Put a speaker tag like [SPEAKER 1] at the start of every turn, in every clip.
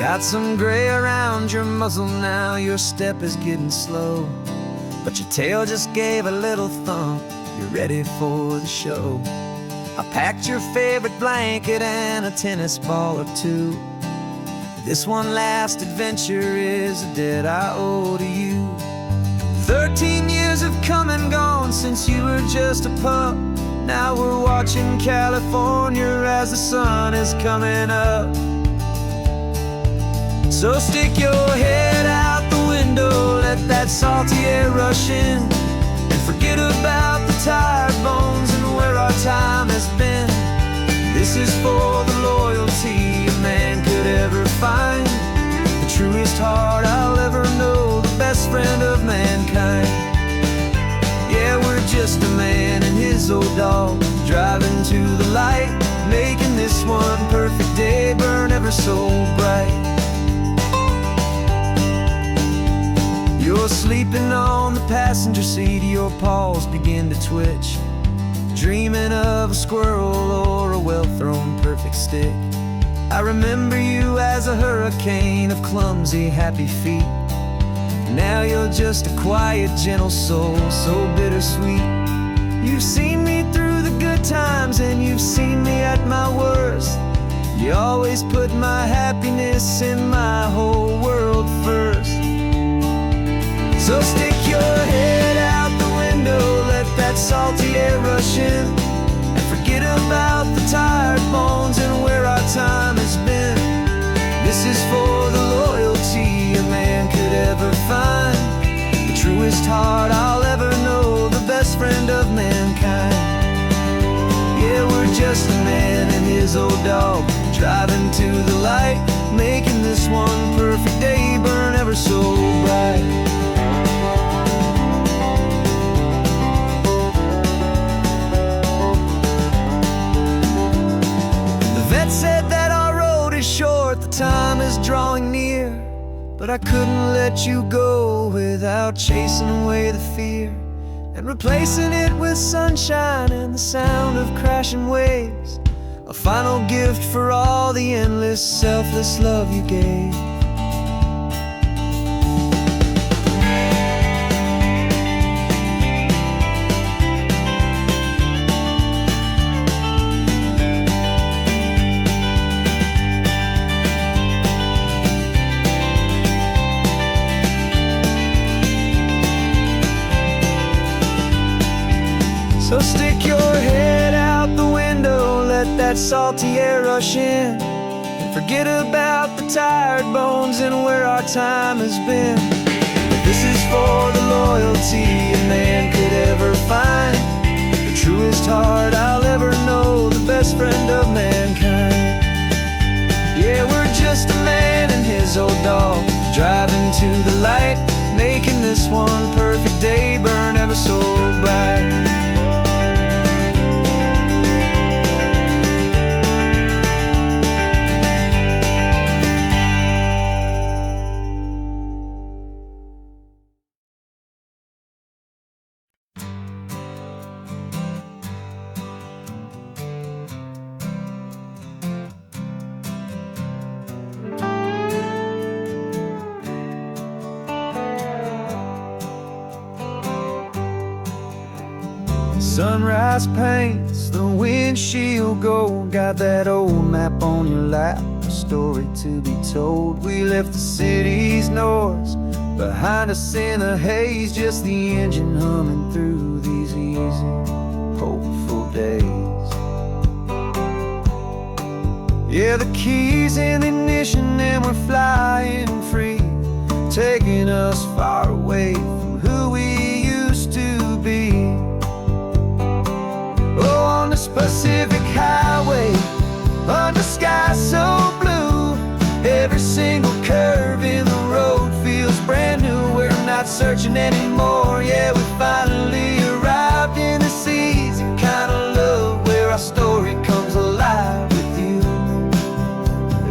[SPEAKER 1] Got some gray around your muzzle now, your step is getting slow, but your tail just gave a little thump, you're ready for the show. I packed your favorite blanket and a tennis ball or two. This one last adventure is a debt I owe to you. 13 years have come and gone since you were just a pup. Now we're watching California as the sun is coming up. So stick your head out the window, let that salty air rush in, and forget about the tired bones and where our time has been. This is for the loyalty a man could ever find, the truest heart I'll ever know, the best friend of mankind. Yeah, we're just a man and his old dog, driving to the light, making this one perfect day burn ever so bright. You're sleeping on the passenger seat, your paws begin to twitch, dreaming of a squirrel or a well-thrown perfect stick. I remember you as a hurricane of clumsy, happy feet. Now you're just a quiet, gentle soul, so bittersweet. You've seen me through the good times and you've seen me at my worst. You always put my happiness in my whole world first. So stick your head out the window, let that salty air rush in, and forget about the tired bones and where our time has been. This is for the loyalty a man could ever find, the truest heart I'll ever know, the best friend of mankind. Yeah, we're just a man and his old dog, driving to the light, making this one perfect day burn ever so bright. Said that our road is short, the time is drawing near, but I couldn't let you go without chasing away the fear and replacing it with sunshine and the sound of crashing waves, a final gift for all the endless, selfless love you gave. So stick your head out the window, let that salty air rush in, and forget about the tired bones and where our time has been. This is for the loyalty a man could ever find, the truest heart I'll ever know, the best friend of mankind. Yeah, we're just a man and his old dog, driving to the light, making this one perfect day burn ever so bright. Sunrise paints the windshield gold, got that old map on your lap, a story to be told. We left the city's noise behind us in the haze, just the engine humming through these easy, hopeful days. Yeah, the keys in the ignition and we're flying free, taking us far away from who we used to be. Oh, on this Pacific highway, under sky so blue, every single curve in the road feels brand new. We're not searching anymore, yeah, we finally arrived in this easy kind of love, where our story comes alive with you.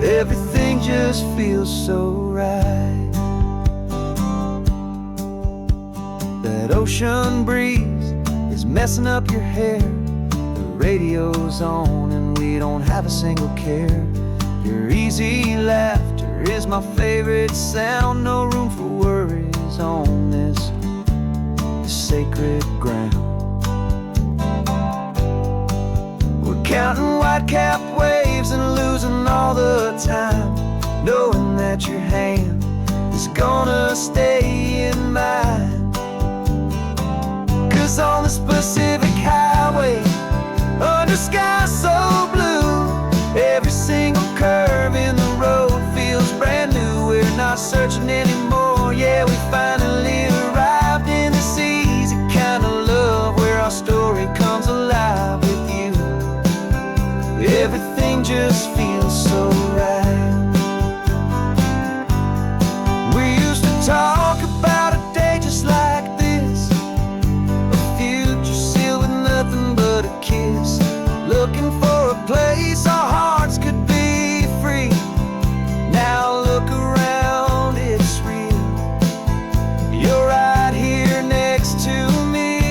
[SPEAKER 1] Everything just feels so right. That ocean breeze is messing up your hair, radio's on and we don't have a single care. Your easy laughter is my favorite sound. No room for worries on this sacred ground. We're counting white-cap waves and losing all the time, knowing that your hand is gonna stay in mine. 'Cause on this Pacific highway, under sky so blue, every single curve in the road feels brand new. We're not searching anymore, yeah, we finally arrived in this easy kind of love, where our story comes alive with you. Everything just feels so right. We used to talk about a day just like this, a future sealed with nothing but a kiss, looking for a place our hearts could be free. Now look around, it's real. You're right here next to me.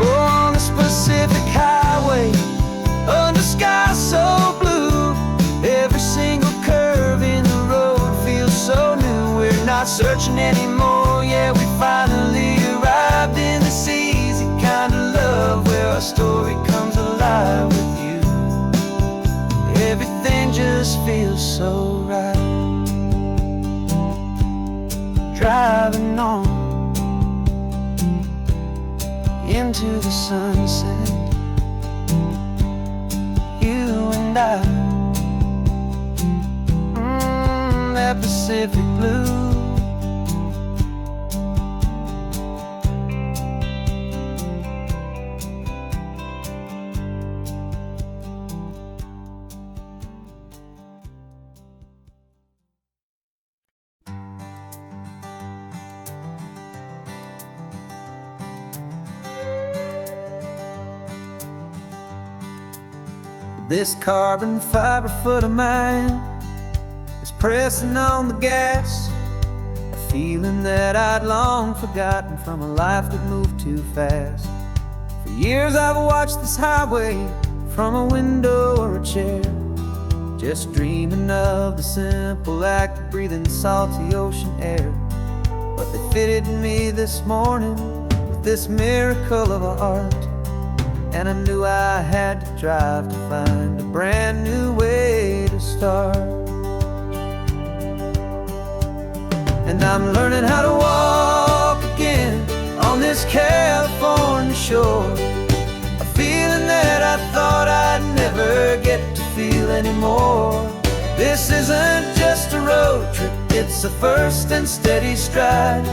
[SPEAKER 1] Oh, on this Pacific highway, under sky so blue, every single curve in the road feels so new. We're not searching anymore, yeah, we finally arrived in this easy kind of love, where our story comes alive with you. Everything just feels so right. Driving on into the sunset, you and I, that Pacific blue. This carbon fiber foot of mine is pressing on the gas, a feeling that I'd long forgotten from a life that moved too fast. For years I've watched this highway from a window or a chair, just dreaming of the simple act of breathing salty ocean air. But they fitted me this morning with this miracle of art, and I knew I had to drive to find a brand new way to start. And I'm learning how to walk again on this California shore, a feeling that I thought I'd never get to feel anymore. This isn't just a road trip, it's a first and steady stride,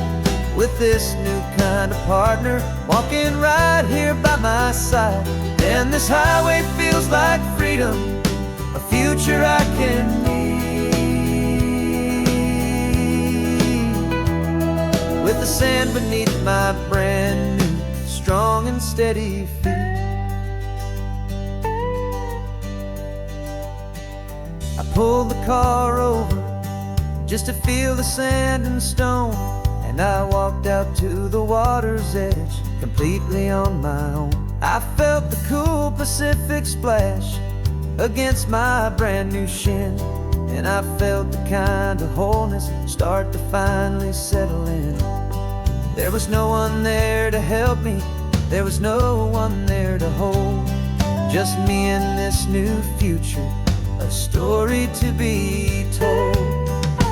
[SPEAKER 1] with this new kind of partner walking right here by my side. And this highway feels like freedom, a future I can need, with the sand beneath my brand new strong and steady feet. I pulled the car over just to feel the sand and stone, and I walked out to the water's edge, completely on my own. I felt the cool Pacific splash against my brand new shin, and I felt the kind of wholeness start to finally settle in. There was no one there to help me, there was no one there to hold, just me and this new future, a story to be told.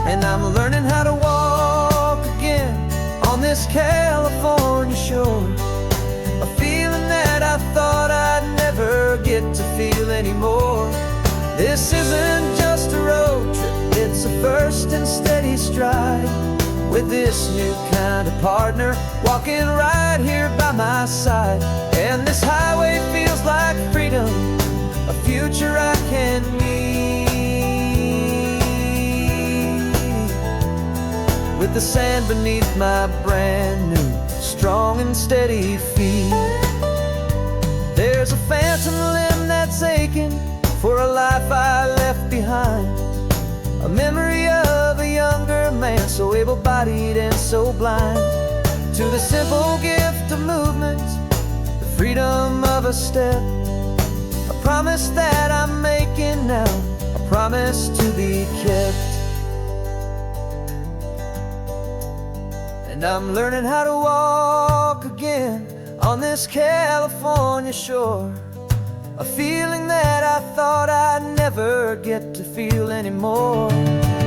[SPEAKER 1] And I'm learning how to walk again on this California shore, a feeling that I thought I'd never get to feel anymore. This isn't just a road trip, it's a first and steady stride, with this new kind of partner walking right here by my side. And this highway feels like freedom, a future I can need, with the sand beneath my brand new strong and steady feet. There's a phantom limb that's aching for a life I left behind. A memory of a younger man, so able-bodied and so blind. To the simple gift of movement, the freedom of a step, a promise that I'm making now, a promise to be kept. And I'm learning how to walk again on this California shore, a feeling that I thought I'd never get to feel anymore.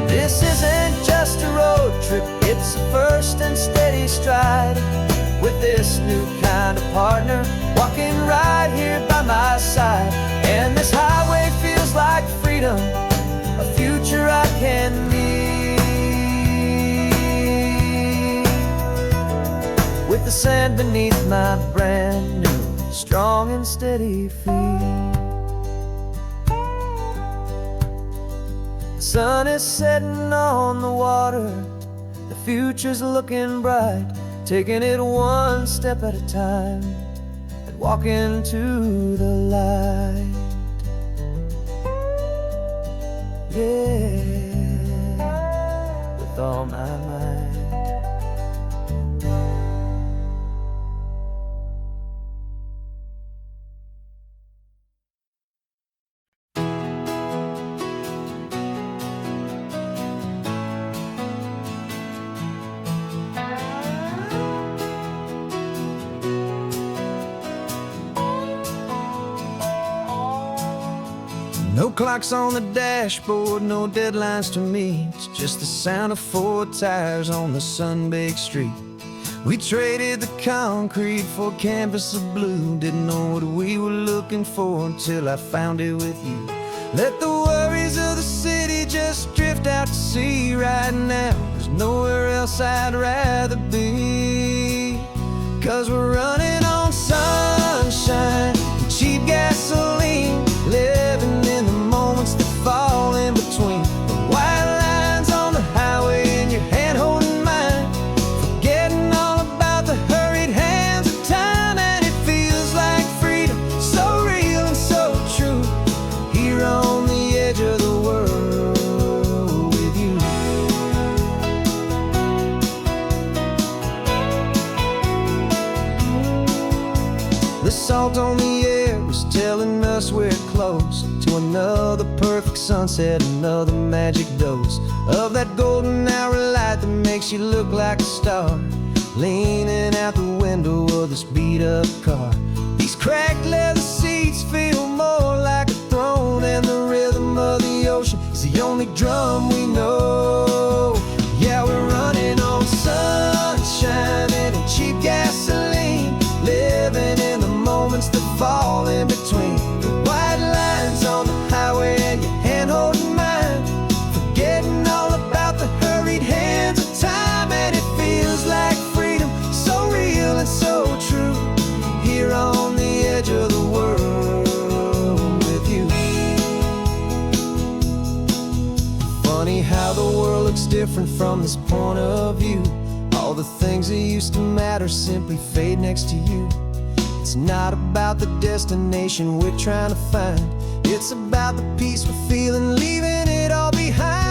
[SPEAKER 1] This isn't just a road trip, it's a first and steady stride, with this new kind of partner walking right here by my side. And this highway feels like freedom, a future I can meet, with the sand beneath my brand new strong and steady feet. The sun is setting on the water, the future's looking bright, taking it one step at a time and walking to the light. Yeah, with all my might. No clocks on the dashboard, no deadlines to meet, just the sound of 4 tires on the sun-baked street. We traded the concrete for a canvas of blue, didn't know what we were looking for until I found it with you. Let the worries of the city just drift out to sea right now. There's nowhere else I'd rather be, 'cause we're running on sunshine and cheap gasoline, living in the moments that fall in between the white lines on the highway and your hand holding mine, forgetting all about the hurried hands of time. And it feels like freedom, so real and so true, here on the edge of the world with you. The salt on the air was telling us we're close to another perfect sunset, another magic dose of that golden hour light that makes you look like a star, leaning out the window of this beat-up car. These cracked leather seats feel more like a throne, and the rhythm of the ocean is the only drum we know. Yeah, we're running on sunshine and cheap gasoline, living in the moments that fall in between the white lines on the highway and your hand holding mine, forgetting all about the hurried hands of time. And it feels like freedom, so real and so true, here on the edge of the world with you. Funny how the world looks different from this point of view. All the things that used to matter simply fade next to you. It's not about the destination we're trying to find, it's about the peace we're feeling, leaving it all behind.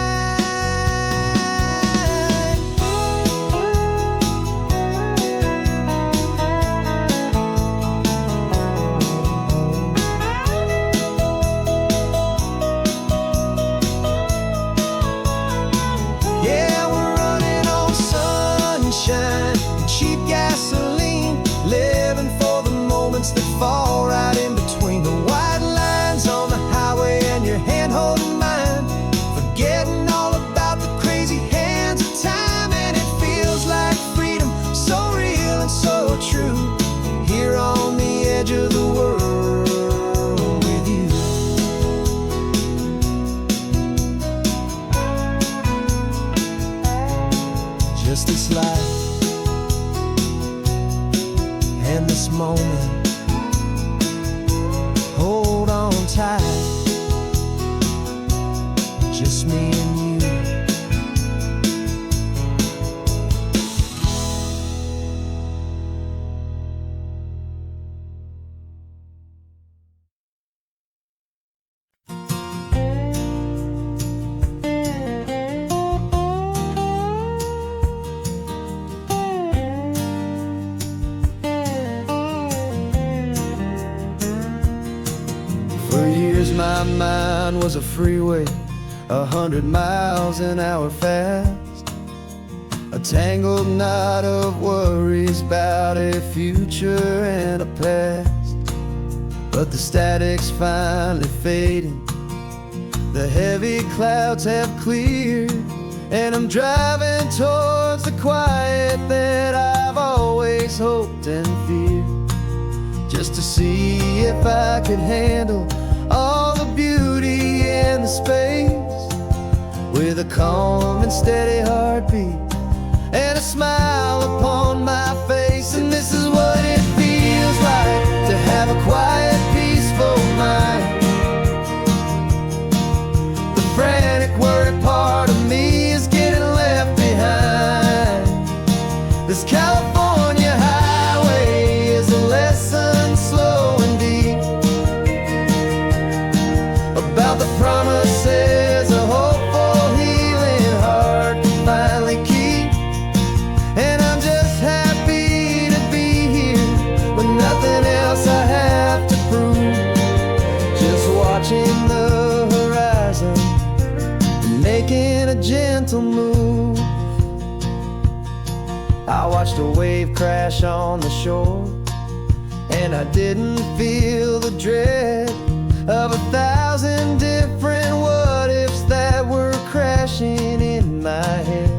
[SPEAKER 1] Yeah, we're running on sunshine and cheap gasoline, living for the moments that fall right in between the white lines on the highway and your hand holding mine, forgetting all about the crazy hands of time. And it feels like freedom, so real and so true, here on the edge of the world with you. Just this life and this moment, hold on tight, just me and you. mind was a freeway, 100 miles an hour fast, a tangled knot of worries about a future and a past. But the static's finally fading, the heavy clouds have cleared, and I'm driving towards the quiet that I've always hoped and feared, just to see if I could handle all the beauty and the space, with a calm and steady heartbeat and a smile upon my face. And this is what it feels like to have a quiet, peaceful mind. The frantic, worried part of me is getting left behind. This California highway is a lesson slow and deep about the promises a hopeful, healing heart can finally keep. And I'm just happy to be here with nothing else I have to prove, just watching the horizon and making a gentle move. I watched a wave crash on the shore, and I didn't feel the dread of 1,000 different what-ifs that were crashing in my head.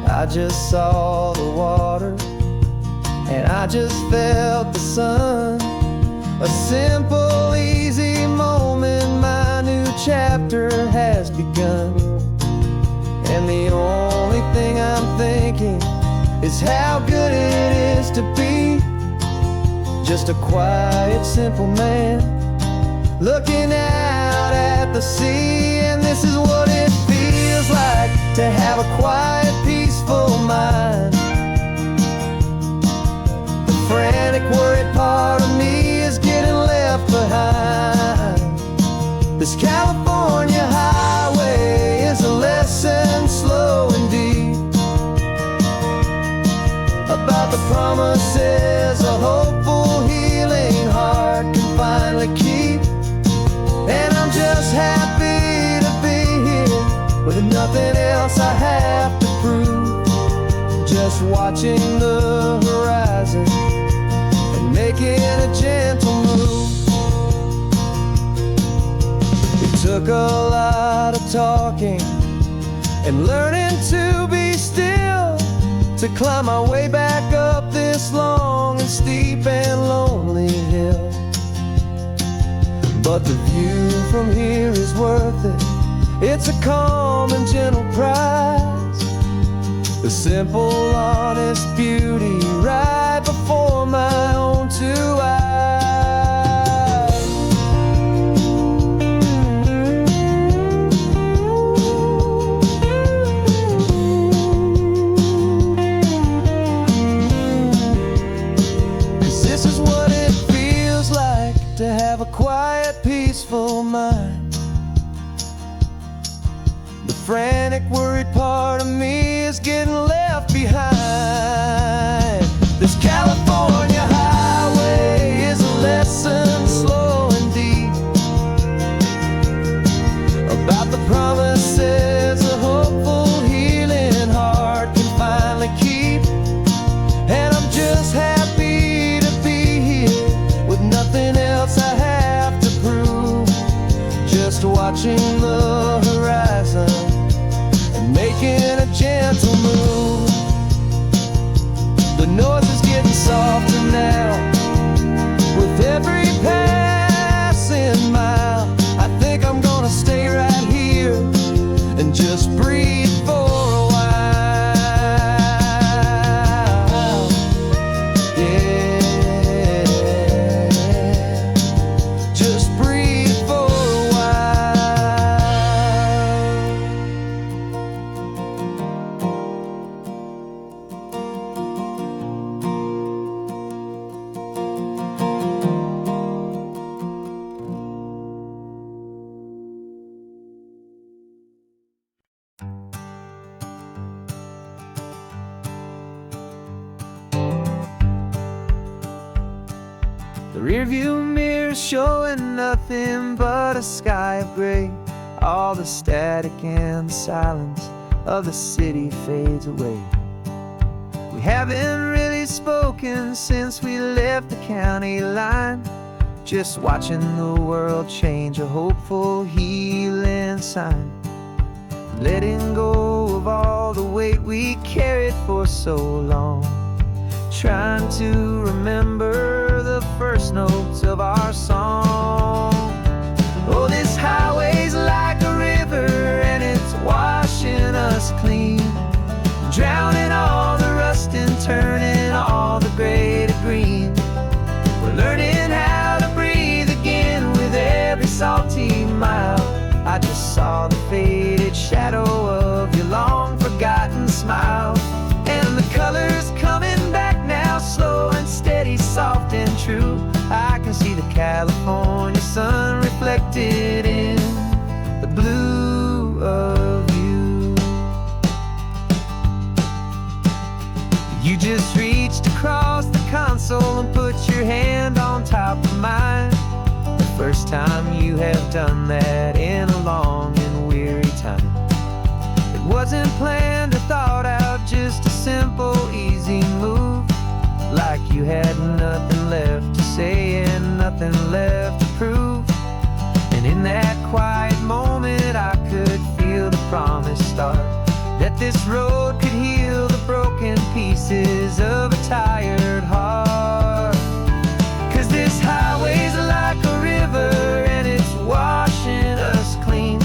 [SPEAKER 1] I just saw the water, and I just felt the sun. A simple, easy moment, my new chapter has begun. And the only thing I'm thinking is how good it is to be just a quiet, simple man looking out at the sea. And this is what it feels like to have a quiet, peaceful mind. The frantic, worried part of me is getting left behind. This California highway is a lesson slow and deep about the promises a hopeful, healing heart can finally keep. And I'm just happy to be here with nothing else I have to prove, just watching the horizon and making a gentle move. It took a lot of talking and learning to be still to climb my way back up this long and steep and lonely hill. But the view from here is worth it. It's a calm and gentle prize, the simple, honest beauty right before my own two eyes. This is what it feels like to have a quiet, peaceful mind. The frantic, worried part of me is getting left behind. This California highway is a lesson slow and deep about the promises a hopeful, healing heart can finally keep. And I'm just happy to be here with nothing else I have to prove, just watching the horizon and making a gentle move. The noise is getting softer now with every passing mile. I think I'm gonna stay right here rearview mirror showing nothing but a sky of gray. All the static and the silence of the city fades away. We haven't really spoken since we left the county line, just watching the world change, a hopeful healing sign. Letting go of all the weight we carried for so long, trying to remember the first notes of our song. Oh, this highway's like a river and it's washing us clean, drowning all the rust and turning all the gray to green. We're learning how to breathe again with every salty mile. I just saw the faded shadow of your long forgotten smile, and the colors coming back now, slow and steady, soft and true. I can see the California sun reflected in the blue of you. You just reached across the console and put your hand on top of mine. The first time you have done that in a long and weary time. It wasn't planned or thought out, just a simple, easy move. Like you had nothing left to say and nothing left to prove. And in that quiet moment I could feel the promise start, that this road could heal the broken pieces of a tired heart. 'Cause this highway's like a river and it's washing us clean,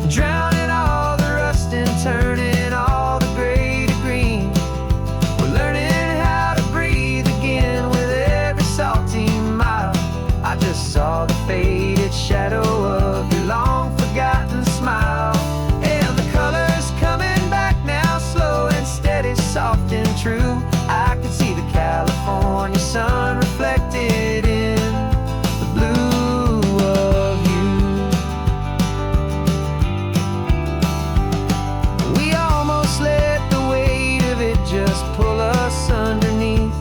[SPEAKER 1] drowning all the rust and turning all the gray to green. We're learning how to breathe again with every salty mile. I just saw the faded shadow of your long forgotten smile, and the colors coming back now, slow and steady, soft and true. I can see the California sun reflected in the blue of you. We almost let the weight of it just pull us underneath.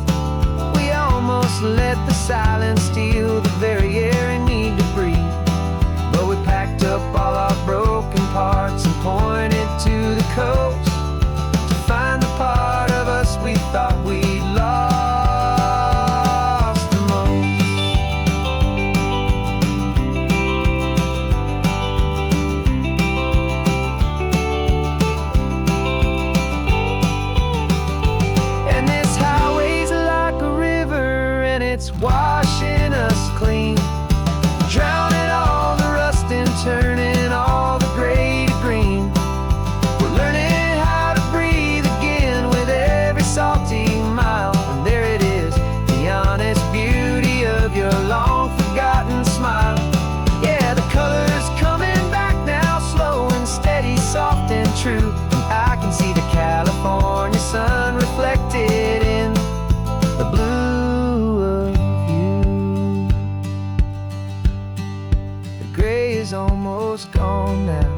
[SPEAKER 1] We almost let the silence steal the very air we need to breathe. But we packed up all our broken parts and pointed to the coast to find the part of us we thought we'd lost the most. And this highway's like a river and it's washing us clean, drowning all the rust and turning all the gray to green. We're learning how to breathe again with every salty mile. And there it is, the honest beauty of your long forgotten smile. Yeah, the colors coming back now, slow and steady, soft and true. I can see the California sun reflected in the blue of you. The gray is almost gone now,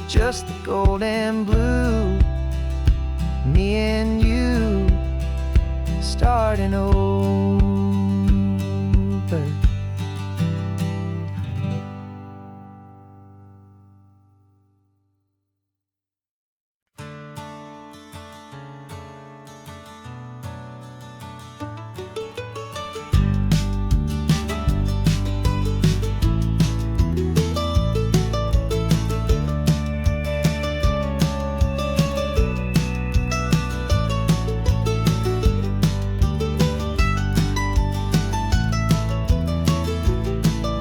[SPEAKER 1] just the gold and blue. Me and you starting over.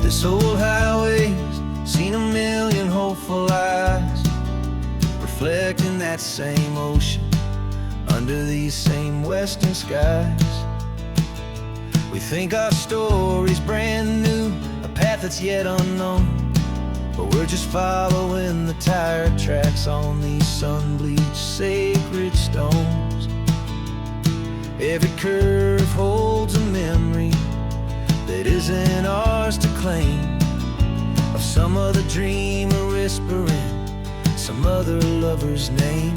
[SPEAKER 1] This old highway's seen a million hopeful eyes, reflecting that same ocean under these same western skies. We think our story's brand new, a path that's yet unknown, but we're just following the tire tracks on these sun-bleached sacred stones. Every curve holds a memory that isn't ours to claim, of some other dreamer whispering some other lover's name.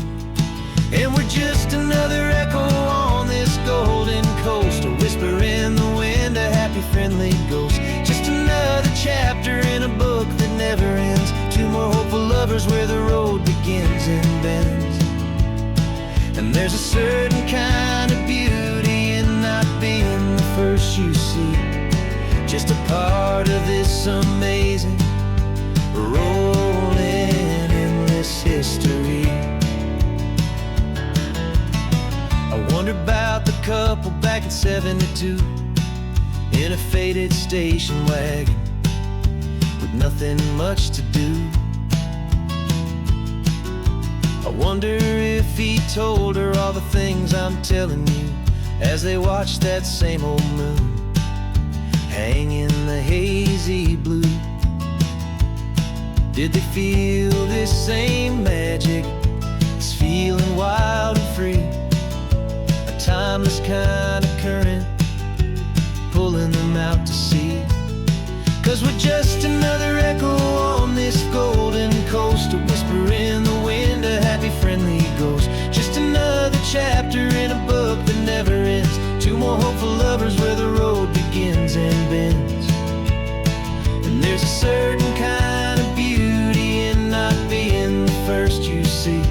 [SPEAKER 1] And we're just another echo on this golden coast, a whisper in the wind, a happy friendly ghost. Just another chapter in a book that never ends. Two more hopeful lovers where the road begins and bends. And there's a certain kind of beauty in not being the first you see, just a part of this amazing rolling endless history. I wonder about the couple back in '72 in a faded station wagon with nothing much to do. I wonder if he told her all the things I'm telling you as they watched that same old moon hang in the hazy blue. Did they feel this same magic, this feeling wild and free, a timeless kind of current pulling them out to sea? 'Cause we're just another echo on this golden coast, a whisper in the wind, a happy friendly ghost. Just another chapter in a book that never ends. Two more hopeful lovers where the road begins and bends. And there's a certain kind of beauty in not being the first you see,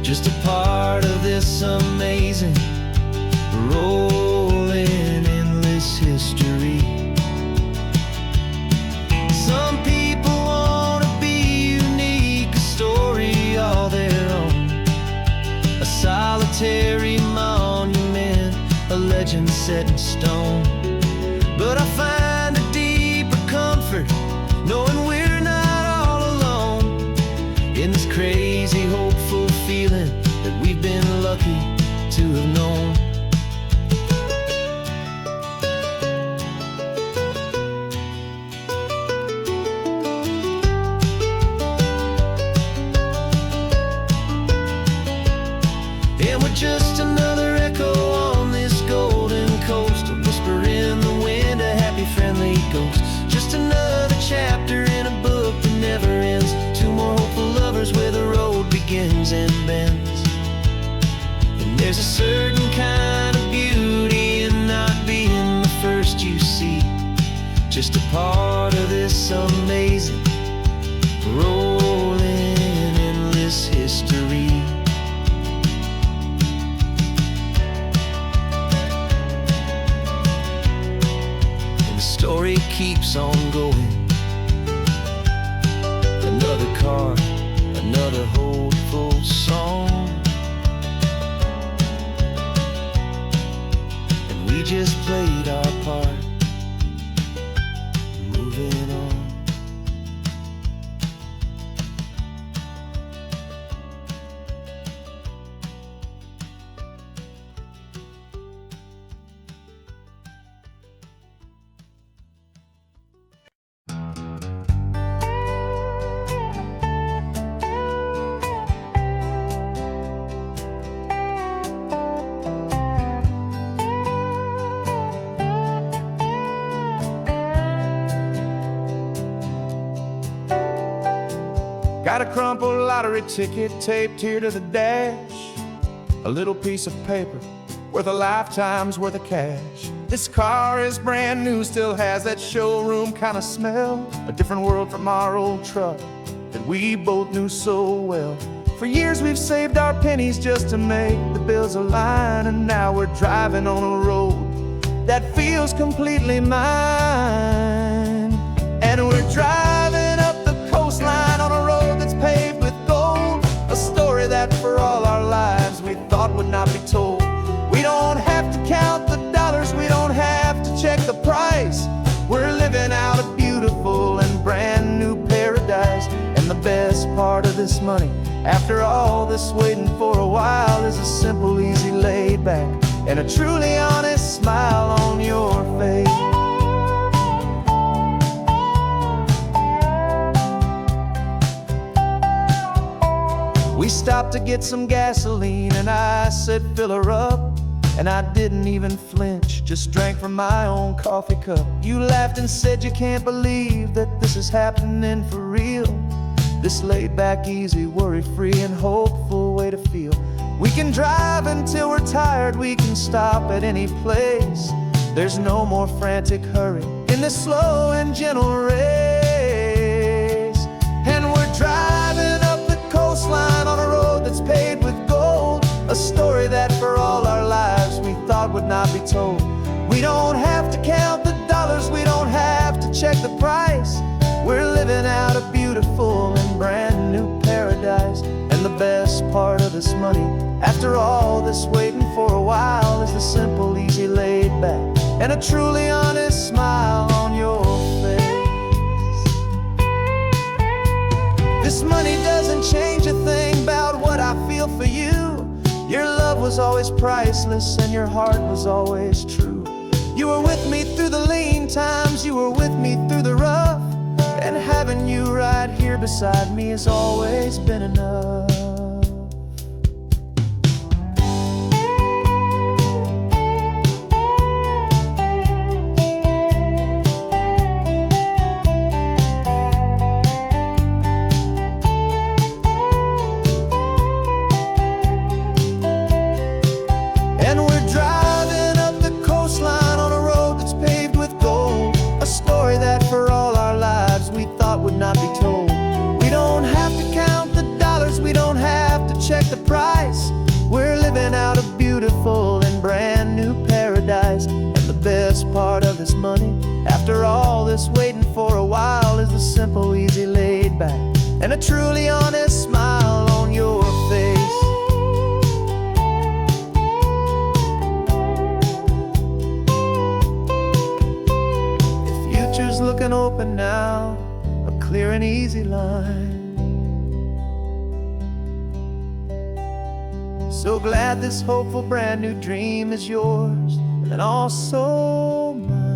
[SPEAKER 1] just a part of this amazing rolling endless history. Some people want to be unique, a story all their own, a solitary monument, a legend set in stone. But I find a deeper comfort knowing we're not all alone in this crazy, hopeful feeling that we've been lucky to have known. And we're just another echo on this golden coast, a whisper in the wind, a happy friendly ghost. Just another chapter in a book that never ends. Two more hopeful lovers where the road begins and bends. And there's a certain kind of beauty in not being the first you see, just a part of this amazing rolling endless history. Story keeps on going. Another card, another hopeful song, and we just played our part, moving on.
[SPEAKER 2] Got a crumpled lottery ticket taped here to the dash, a little piece of paper worth a lifetime's worth of cash. This car is brand new, still has that showroom kind of smell, a different world from our old truck that we both knew so well. For years we've saved our pennies just to make the bills align, and now we're driving on a road that feels completely mine. And we're driving up the coastline on a road that's paved with gold, a story that for all our lives we thought would not be told. We don't have to count the dollars, we don't have to check the price. We're living out a beautiful and brand new paradise. And the best part of this money, after all this waiting for a while, is a simple, easy, laid back, and a truly honest smile on your face. We stopped to get some gasoline, and I said, fill her up. And I didn't even flinch, just drank from my own coffee cup. You laughed and said you can't believe that this is happening for real. This laid back, easy, worry-free and hopeful way to feel. We can drive until we're tired, we can stop at any place. There's no more frantic hurry in this slow and gentle race. And we're driving up the coastline on a road that's paved with gold, a story that for all our lives we thought would not be told. We don't have to count the dollars, we don't have to check the price. We're living out a beautiful and brand new paradise. And the best part of this money, after all this waiting for a while, is the simple, easy, laid back, and a truly honest smile on your face. This money doesn't change a thing about what I feel for you. Your love was always priceless and your heart was always true. You were with me through the lean times, you were with me through the rough, and having you right here beside me has always been enough. And we're driving up the coastline on a road that's paved with gold, a story that for all our lives we thought would not be told. We don't have to count the dollars, we don't have to check the price. We're living out a beautiful and brand new paradise. And the best part of this money, after all this waiting for a while, is the simple, easy, laid back, and a truly honest smile on your face. Future's looking open now, a clear and easy line. So glad this hopeful brand new dream is yours and also mine.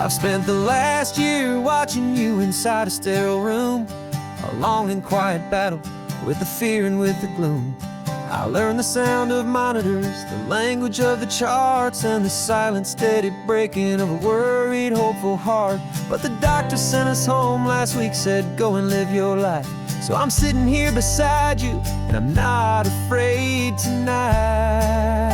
[SPEAKER 1] I've spent the last year watching you inside a sterile room, a long and quiet battle with the fear and with the gloom. I learned the sound of monitors, the language of the charts, and the silent, steady breaking of a worried, hopeful heart. But the doctor sent us home last week, said go and live your life. So I'm sitting here beside you, and I'm not afraid tonight.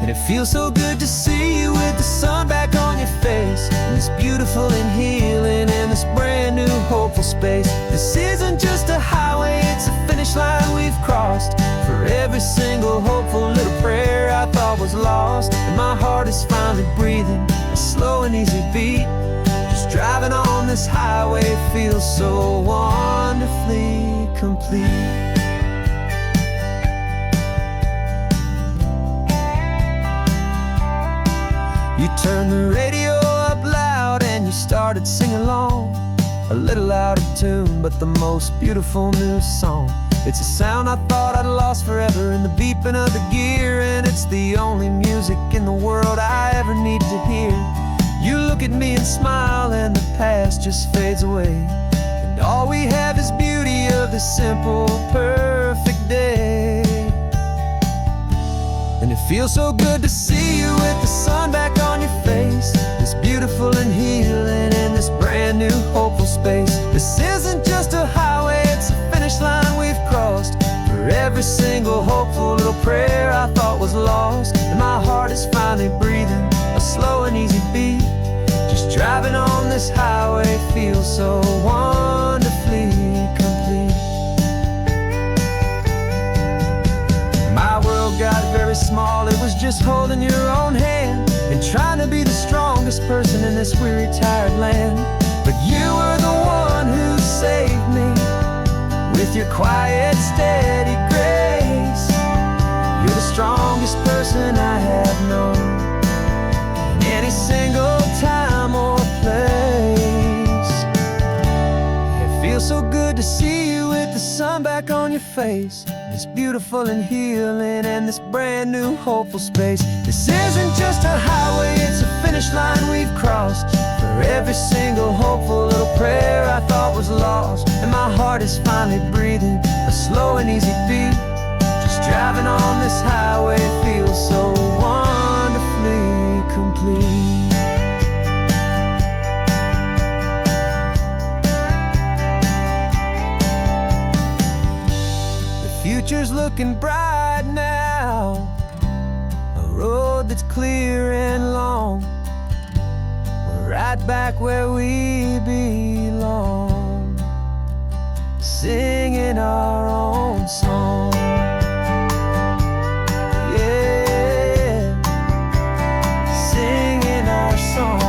[SPEAKER 1] And it feels so good to see you with the sun back on your face, and this beautiful and healing in this brand new hopeful space. This isn't just a highway, it's a finish line we've crossed. For every single hopeful little prayer I thought was lost, and my heart is finally breathing a slow and easy beat. Just driving on this highway feels so wonderfully complete. You turned the radio up loud and you started singing along, a little out of tune, but the most beautiful new song. It's a sound I thought I'd lost forever in the beeping of the gear, and it's the only music in the world I ever need to hear. You look at me and smile and the past just fades away, and all we have is beauty of this simple, perfect day. And it feels so good to see you with the sun back on your face, this beautiful and healing in this brand new hopeful space. This isn't just a highway, it's a finish line we've crossed. For every single hopeful little prayer I thought was lost, and my heart is finally breathing a slow and easy beat. Just driving on this highway feels so wonderfully complete. My world got very small, it was just holding your own hand and trying to be the strongest person in this weary, tired land. But you were the one who saved me with your quiet, steady grace. You're the strongest person I have known in any single time or place. It feels so good to see you with the sun back on your face, this beautiful and healing, and this brand new hopeful space. This isn't just a highway, it's a finish line we've crossed. For every single hopeful little prayer I thought was lost, and my heart is finally breathing a slow and easy beat. Just driving on this highway feels so wonderfully complete. Future's looking bright now, a road that's clear and long. We're right back where we belong, singing our own song. Yeah, singing our song.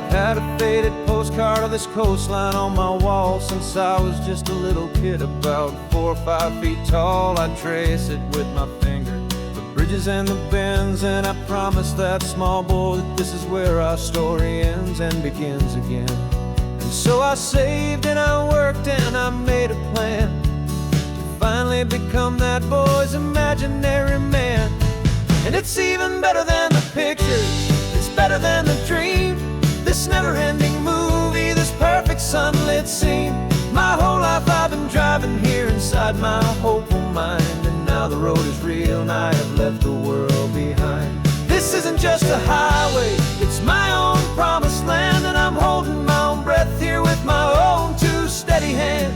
[SPEAKER 1] Had a faded postcard of this coastline on my wall since I was just a little kid, about 4 or 5 feet tall. I'd trace it with my finger, the bridges and the bends, and I promised that small boy that this is where our story ends and begins again. And so I saved and I worked and I made a plan to finally become that boy's imaginary man. And it's even better than the pictures, it's better than the dream. This never-ending movie, this perfect sunlit scene. My whole life I've been driving here inside my hopeful mind, and now the road is real and I have left the world behind. This isn't just a highway, it's my own promised land, and I'm holding my own breath here with my own 2 steady hands.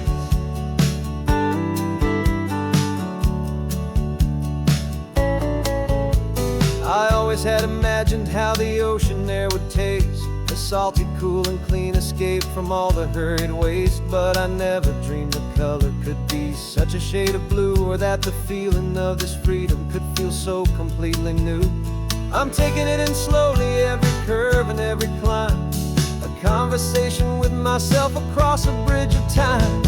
[SPEAKER 1] I always had imagined how the ocean there would taste, a salty, cool and clean escape from all the hurried waste. But I never dreamed the color could be such a shade of blue, or that the feeling of this freedom could feel so completely new. I'm taking it in slowly, every curve and every climb, a conversation with myself across a bridge of time.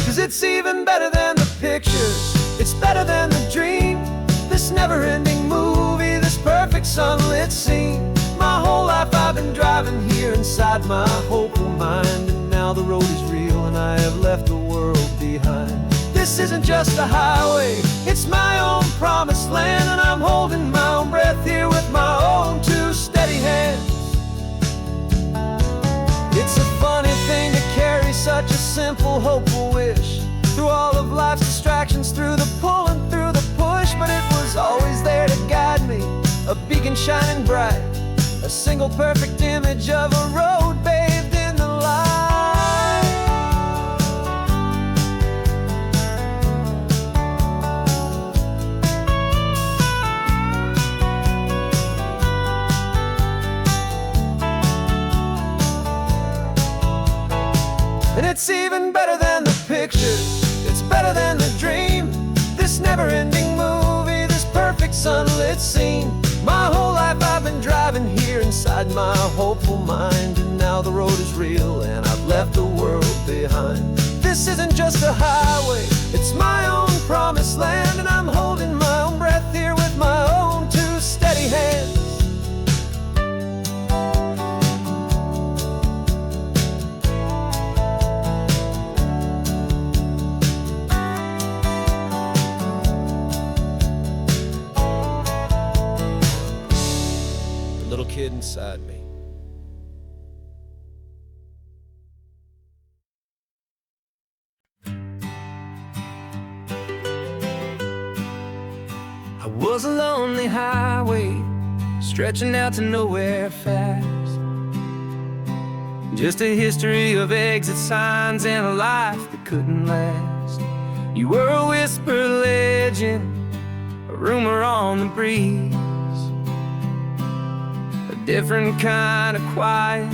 [SPEAKER 1] 'Cause it's even better than the pictures, it's better than the dream. This never-ending movie, this perfect sunlit scene. My whole life I've been driving here inside my hopeful mind, and now the road is real and I have left the world behind. This isn't just a highway, it's my own promised land, and I'm holding my own breath here with my own 2 steady hands. It's a funny thing to carry such a simple, hopeful wish through all of life's distractions, through the pull and through the push. But it was always there to guide me, a beacon shining bright, a single perfect image of a road bathed in the light. And it's even better than the pictures, it's better than the dream. This never-ending movie, this perfect sunlit scene. My whole life I've been driving here inside my hopeful mind, and now the road is real and I've left the world behind. This isn't just a highway, it's my own promised land, and I'm holding my own breath here with my own 2 steady hands. Little kid inside me. I was a lonely highway, stretching out to nowhere fast. Just a history of exit signs and a life that couldn't last. You were a whisper legend, a rumor on the breeze, a different kind of quiet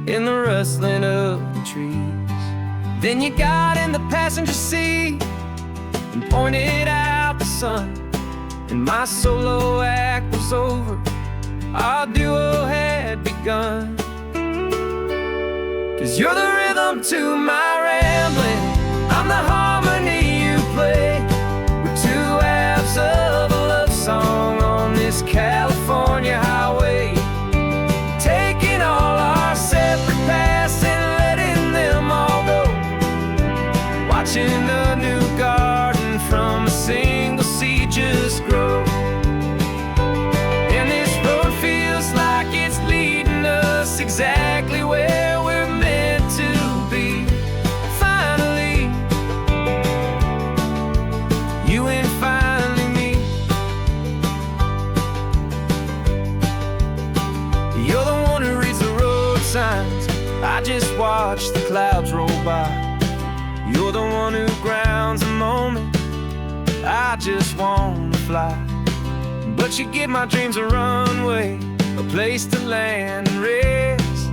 [SPEAKER 1] in the rustling of the trees. Then you got in the passenger seat, and pointed out the sun. And my solo act was over, our duo had begun. 'Cause you're the rhythm to my rambling, I'm the harmony you play. We're two halves of a love song on this California highway, taking all our separate paths and letting them all go, watching a new garden from a single seed just grow. And this road feels like it's leading us exactly where we're meant to be. Finally, you and finally me. You're the one who reads the road signs, I just watch the clouds roll by. You're the one who grounds a moment, I just wanna fly. But you give my dreams a runway, a place to land and rest.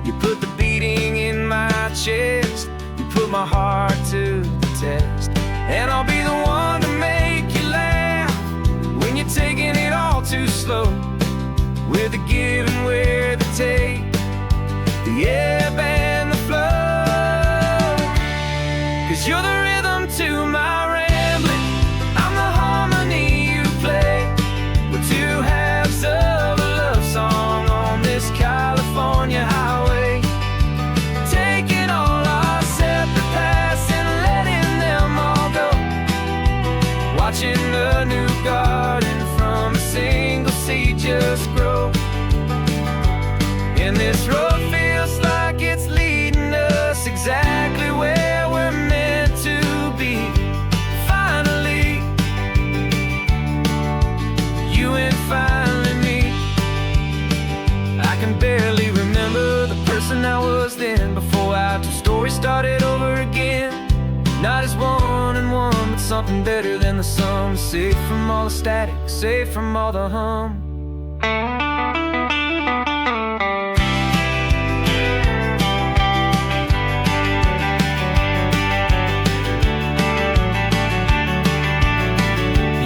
[SPEAKER 1] You put the beating in my chest, you put my heart to the test. And I'll be the one to make you laugh when you're taking it all too slow. We're the give and we're the take, the ebb and the flow. 'Cause you're the rhythm to my rambling, I'm the harmony you play. We're two halves of a love song on this California highway, taking all our separate paths and letting them all go, watching a new garden from a single seed just grow. And this road feels like it's leading us exactly where we're meant to be. Finally, you and finally me. I can barely remember the person I was then, before our two stories started over again. Not as one and one, but something better than the sum. Safe from all the static, safe from all the hum.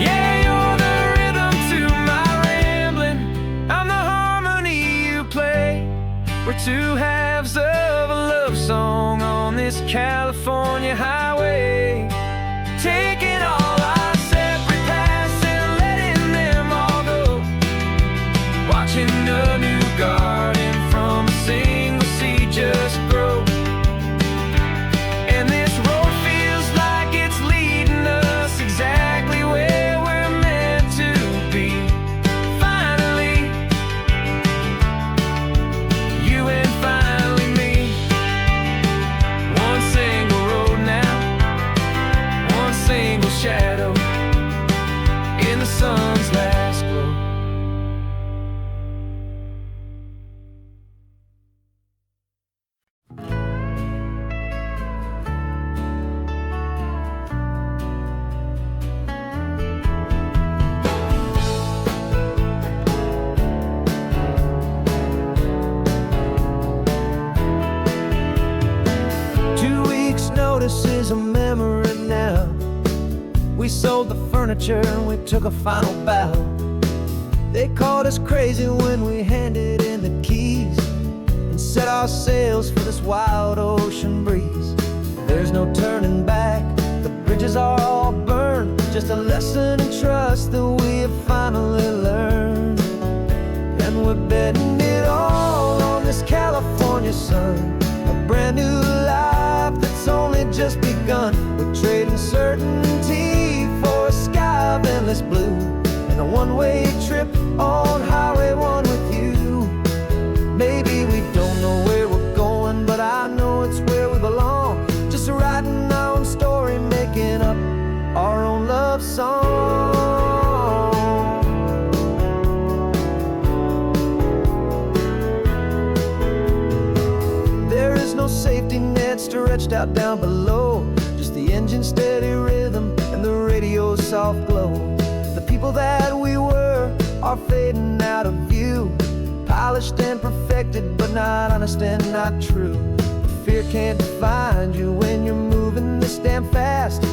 [SPEAKER 1] Yeah, you're the rhythm to my rambling, I'm the harmony you play. We're two halves of a love song on this California highway, taking all our separate paths and letting them all go, watching a new garden from a single seed just grow. And this road feels like it's leading us exactly where we're meant to be. Finally, you and finally me. One single road now, one single shadow in the sun's last glow. Notice is a memory now. We sold the furniture and we took a final bow. They called us crazy when we handed in the keys and set our sails for this wild ocean breeze. There's no turning back, the bridges are all burned, just a lesson in trust that we have finally learned. And we're betting it all on this California sun, a brand new life that's only just begun. We're trading certainty for a sky of endless blue, and a one-way trip on Highway 1 with you. Maybe we don't know where we're going, but I know it's where we belong. Just writing our own story, making up our own love song. There is no safety net stretched out down below, just the engine's steady rhythm and the radio's soft glow. The people that we were are fading out of view, polished and perfected, but not honest and not true. Fear can't find you when you're moving this damn fast.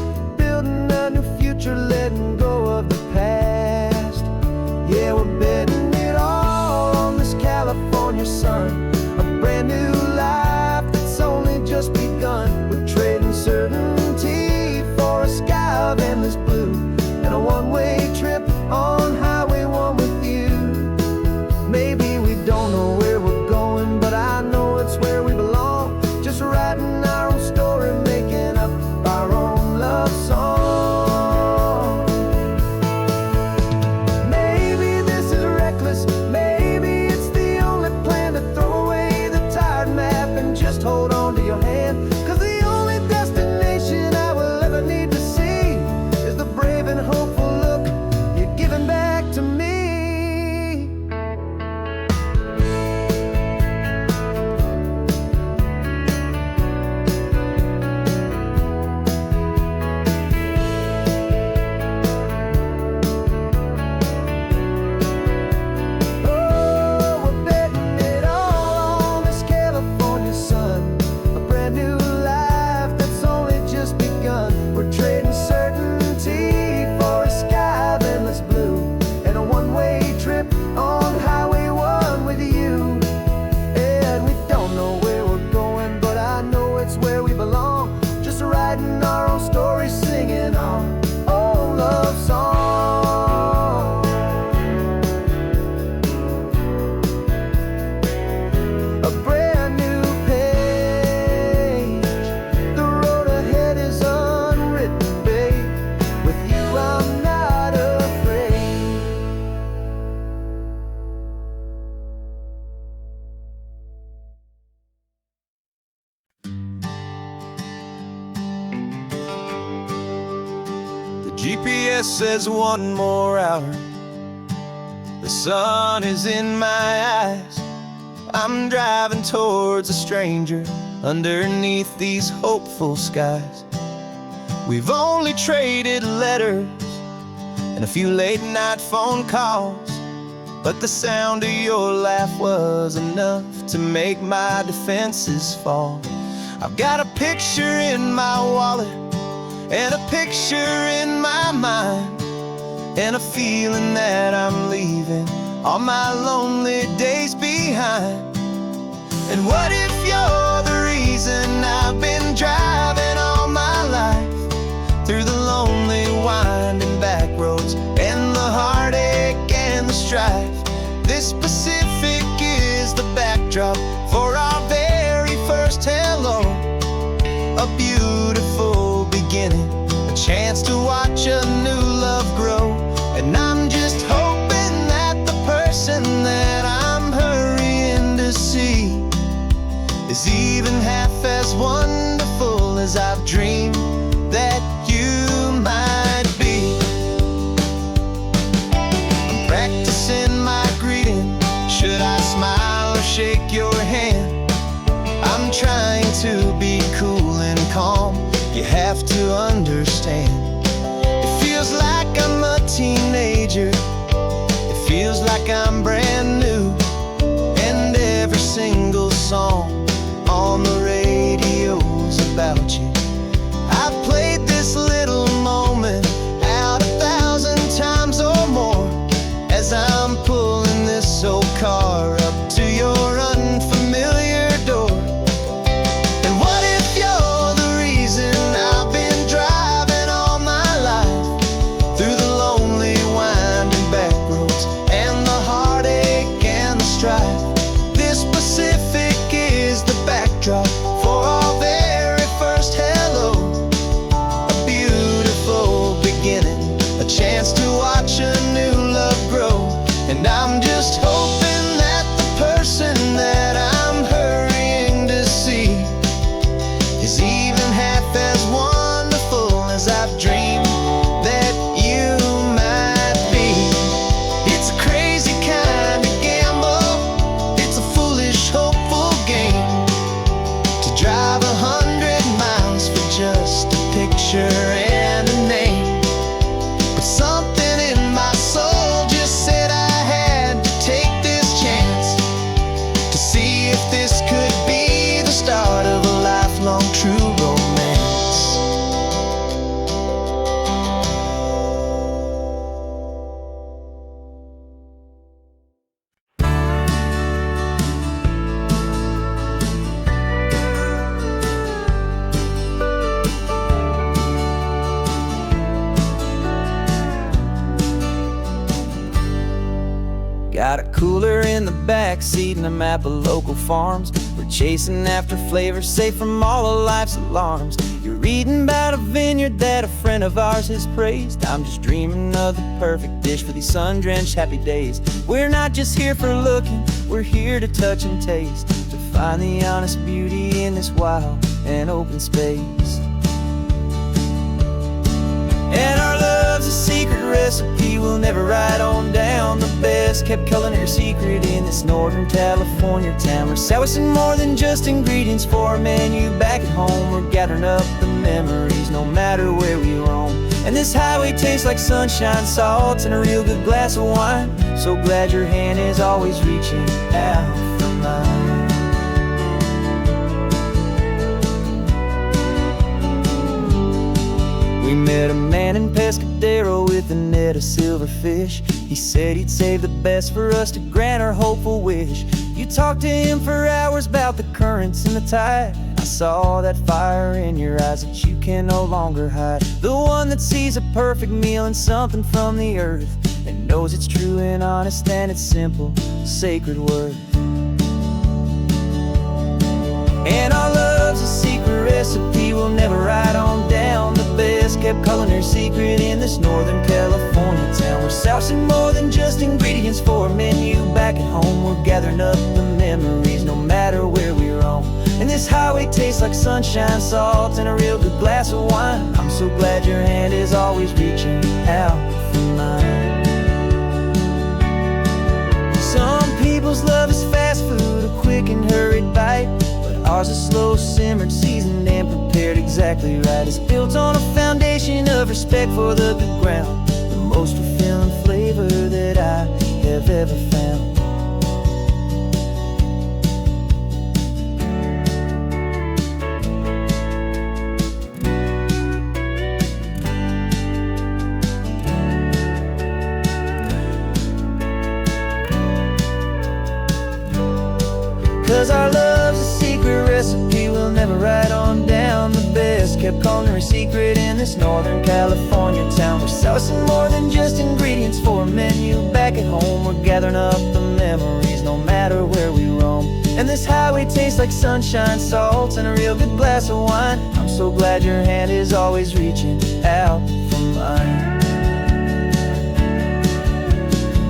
[SPEAKER 3] GPS says 1 more hour. The sun is in my eyes. I'm driving towards a stranger underneath these hopeful skies. We've only traded letters and a few late night phone calls, but the sound of your laugh was enough to make my defenses fall. I've got a picture in my wallet and a picture in my mind, and a feeling that I'm leaving all my lonely days behind. And what if you're the reason I've been driving all my life, through the lonely winding back roads and the heartache and the strife? This Pacific is the backdrop for our very first hello. A beautiful beginning, a chance to watch a new love grow. And I'm just hoping that the person that I'm hurrying to see is even half as wonderful as I've dreamed that you might be. I'm practicing my greeting. Should I smile or shake your hand? I'm trying to be cool and calm. You have to understand. It feels like I'm a teenager. It feels like I'm brand new. And every single song on the radio's about you. I've played this little moment out 1,000 times or more, as I'm pulling this old car up to your unfamiliar door. And what if you're the reason I've been driving all my life, through the lonely winding back roads and the heartache and the strife? This Pacific is the backdrop for our very first hello. A beautiful beginning, a chance to watch a new love grow. And I'm just hoping that the person that I'm hurrying to see is even half as wonderful as I've dreamed that you might be. It's a crazy kind of gamble. It's a foolish, hopeful game to drive 100 miles for just a picture and a name. But something in my soul just said I had to take this chance to see if this could be the start of a lifelong true romance.
[SPEAKER 1] Got a cooler in the back seat and a map of local farms. We're chasing after flavors safe from all of life's alarms. You're reading about a vineyard that a friend of ours has praised. I'm just dreaming of the perfect dish for these sun-drenched happy days. We're not just here for looking, we're here to touch and taste, to find the honest beauty in this wild and open space. And our love's a secret recipe we'll never write on down. The best kept culinary secret in this Northern California town. We're selling more than just ingredients for our menu back at home. We're gathering up the memories no matter where we roam. And this highway tastes like sunshine, salt, and a real good glass of wine. So glad your hand is always reaching out for mine. We met a man in Pescadero with a net of silverfish. He said he'd save the best for us to grant our hopeful wish. You talked to him for hours about the currents and the tide. I saw that fire in your eyes that you can no longer hide. The one that sees a perfect meal in something from the earth, and knows it's true and honest and it's simple, sacred worth. And our love's a secret recipe we'll never write on down. The best kept culinary secret in this Northern California town. We're sourcing more than just ingredients for a menu back at home. We're gathering up the memories no matter where we roam. And this highway tastes like sunshine, salt, and a real good glass of wine. I'm so glad your hand is always reaching stars are slow simmered, seasoned and prepared exactly right. It's built on a foundation of respect for the good ground, the most fulfilling flavor that I have ever found. 'Cause our love's a secret recipe we'll never write on down. The best kept culinary secret in this Northern California town. We're sourcing more than just ingredients for a menu. Back at home we're gathering up the memories no matter where we roam. And this highway tastes like sunshine, salt, and a real good glass of wine. I'm so glad your hand is always reaching out for mine.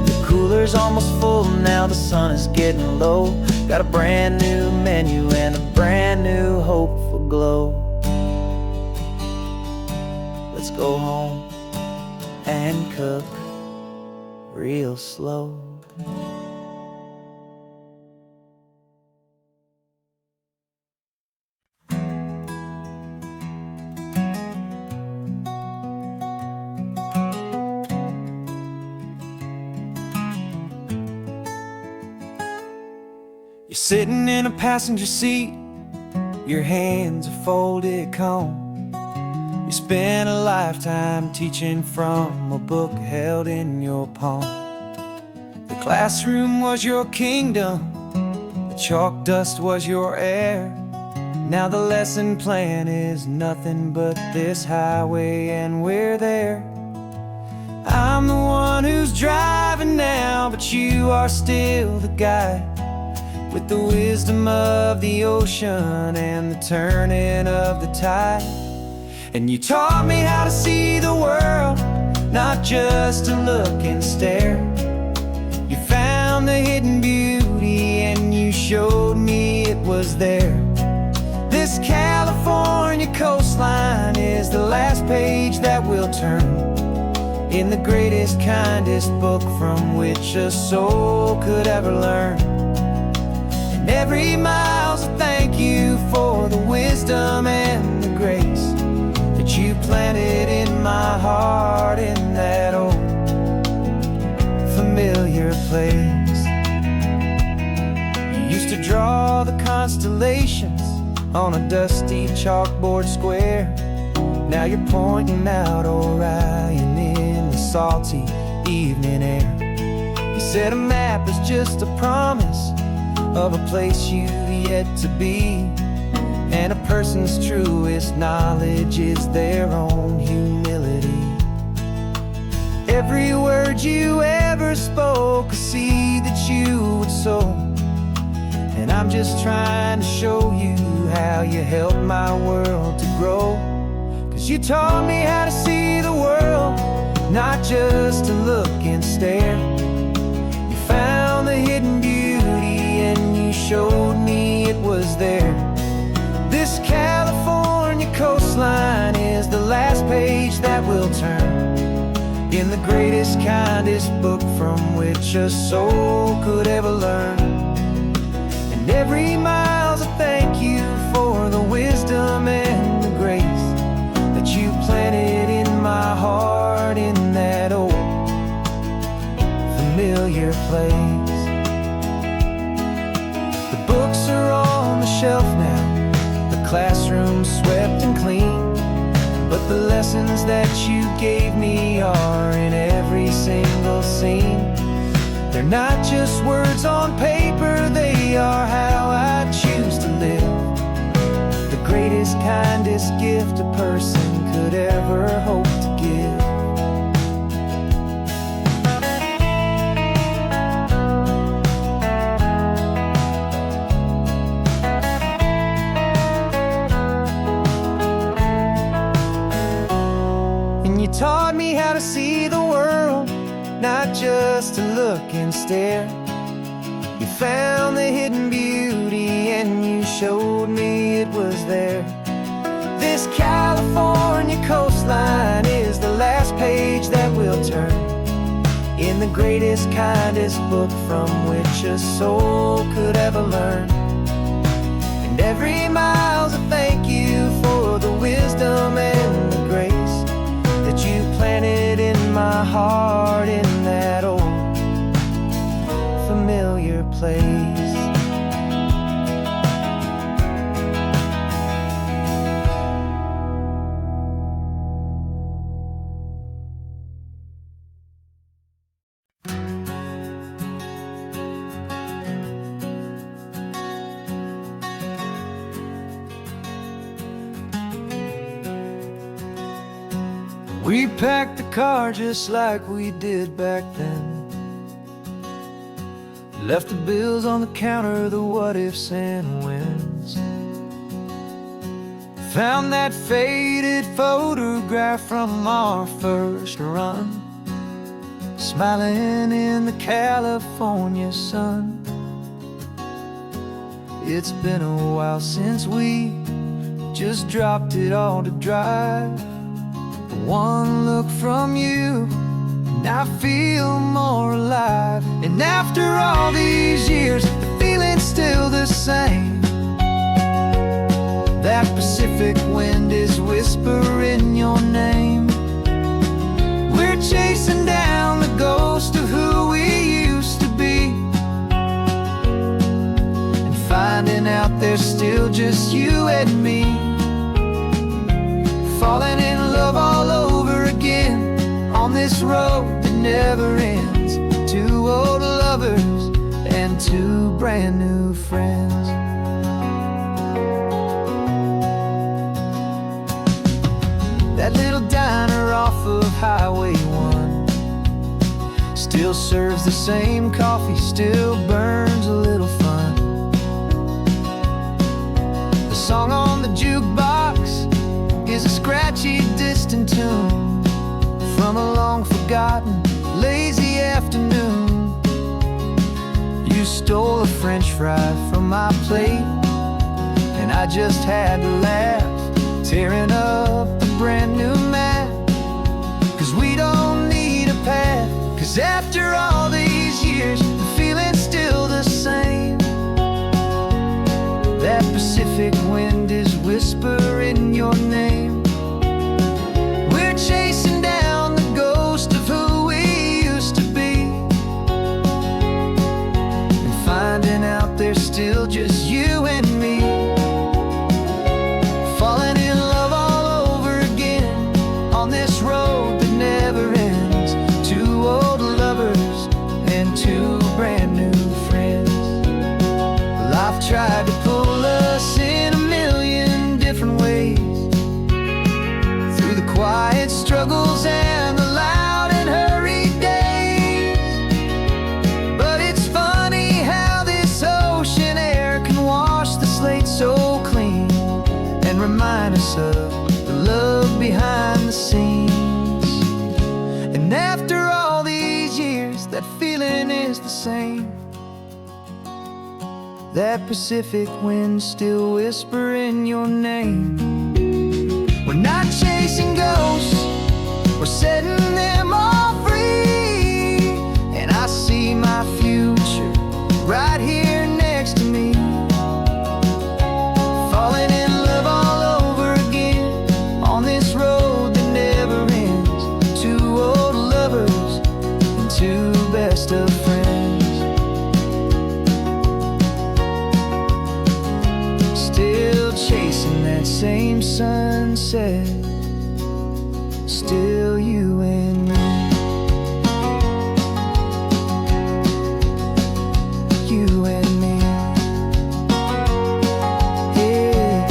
[SPEAKER 1] The cooler's almost full now, the sun is getting low. Got a brand new menu and a brand new hopeful glow. Let's go home and cook real slow. You're sitting in a passenger seat, your hands are folded calm. You spent a lifetime teaching from a book held in your palm. The classroom was your kingdom, the chalk dust was your air. Now the lesson plan is nothing but this highway and we're there. I'm the one who's driving now, but you are still the guide, with the wisdom of the ocean and the turning of the tide. And you taught me how to see the world, not just to look and stare. You found the hidden beauty and you showed me it was there. This California coastline is the last page that we'll turn in the greatest, kindest book from which a soul could ever learn. And every mile's a thank you for the wisdom and the grace that you planted in my heart in that old familiar place. You used to draw the constellations on a dusty chalkboard square. Now you're pointing out Orion in the salty evening air. You said a map is just a promise of a place you've yet to be, and a person's truest knowledge is their own humility. Every word you ever spoke, a seed that you would sow, and I'm just trying to show you how you helped my world to grow. 'Cause you taught me how to see the world, not just to look and stare. You found the hidden beauty and you showed me it was there. This California coastline is the last page that we'll turn in the greatest, kindest book from which a soul could ever learn. And every mile's a thank you for the wisdom and the grace that you planted in my heart in that old familiar place. The books are on the shelf now, the classroom swept and clean, but the lessons that you gave me are in every single scene. They're not just words on paper, they are how I choose to live. The greatest, kindest gift a person could ever hope to give. You taught me how to see the world, not just to look and stare. You found the hidden beauty and you showed me it was there. This California coastline is the last page that we'll turn in the greatest, kindest book from which a soul could ever learn. And And every mile's a thank you for the wisdom and the grace that you planted in my heart in that old familiar place. We packed the car just like we did back then. Left the bills on the counter, the what ifs and whens. Found that faded photograph from our first run, smiling in the California sun. It's been a while since we just dropped it all to drive. One look from you and I feel more alive. And after all these years, the feeling's still the same. That Pacific wind is whispering your name. We're chasing down the ghost of who we used to be, and finding out there's still just you and me. Falling in love all over again on this road that never ends. Two old lovers and two brand new friends. That little diner off of Highway 1 still serves the same coffee, still burns a little fun. The song on the jukebox is a scratchy, distant tune from a long-forgotten, lazy afternoon. You stole a French fry from my plate, and I just had to laugh, tearing up the brand new map. 'Cause we don't need a path, 'cause after all these years, the feeling's still the same. That Pacific wind is whispering your name. We're chasing down the ghost of who we used to be, and finding out there's still just you and me. Falling in love all over again on this road that never ends. Two old lovers and two brand new friends. Life tried to pull us in a million different ways, through the quiet struggles and the loud and hurried days. But it's funny how this ocean air can wash the slate so clean, and remind us of the love behind the scenes. And after all these years, that feeling is the same. That Pacific wind still whispering your name. We're not chasing ghosts, we're setting them all free. And I see my future right here next to me. Falling in love all over again on this road that never ends. Two old lovers and two best of friends. Still chasing that same sunset, still you and me. You and me. Yeah,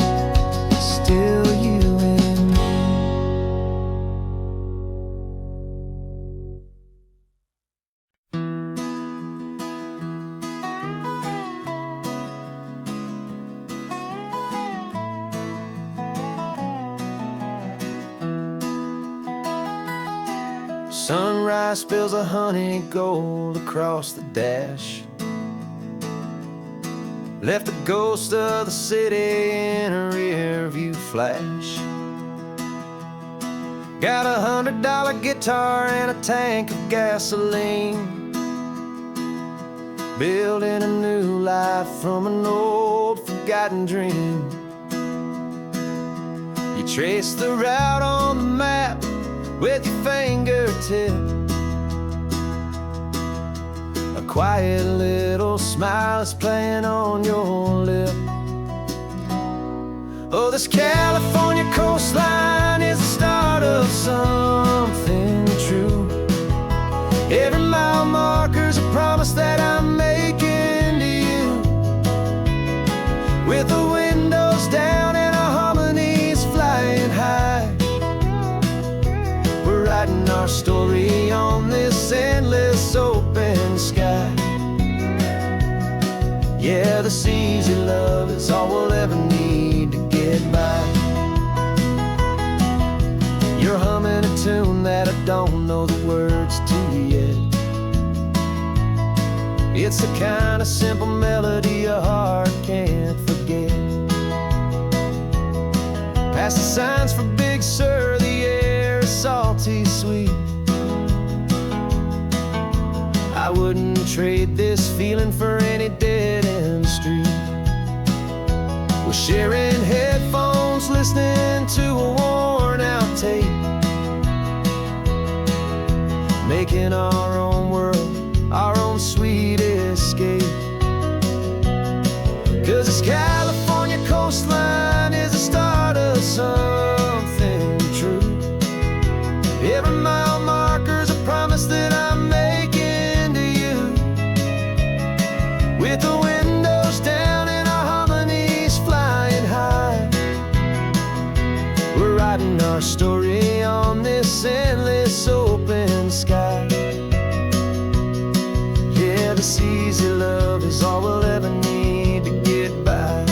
[SPEAKER 1] still you and me. Sunrise spills a honey gold across the dash. Left the ghost of the city in a rear view flash. Got a $100 guitar and a tank of gasoline, building a new life from an old forgotten dream. You trace the route on the map with your fingertip. A quiet little smile is playing on your lip. Oh, this California coastline is the start of something true. Every mile marker's a promise that I'm making to you. With the windows down and our harmonies flying high, we're writing our story on this endless open sky. Yeah, this easy love is all we'll ever need to get by. You're humming a tune that I don't know the words to yet. It's the kind of simple melody your heart can't forget. Past the signs for Big Sur, the air is salty sweet. I wouldn't trade this feeling for any dead-end street. We're sharing headphones, listening to a worn-out tape, making our own world, our own sweet escape. 'Cause this California coastline is the start of something true. Every mile marker's a promise that I'm making to you. With the windows down and our harmonies flying high, we're writing our story on this endless open sky. Yeah, this easy love is all we'll ever need to get by.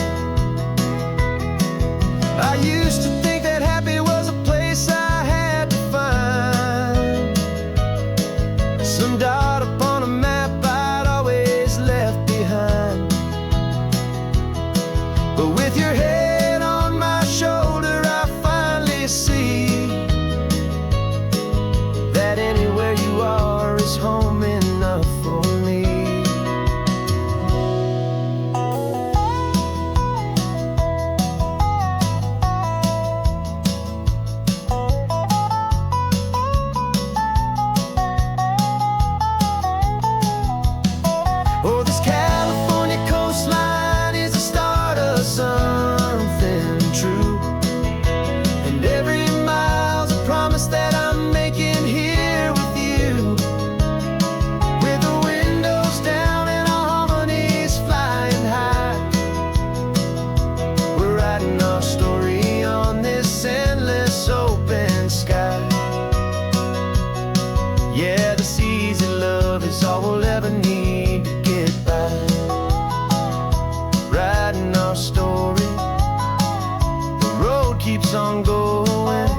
[SPEAKER 1] I used to think that happy was a place I had to find, some dot upon a map I'd always left behind. But with your head on my shoulder, I finally see that anywhere you are is home enough for me. Oh, this California coastline is the start of something true. And every mile's a promise that I'm making here with you. With the windows down and our harmonies flying high, we're writing our story on this endless open sky. Yeah, this easy love is all we'll ever need to get by. Writing our story, the road keeps on going,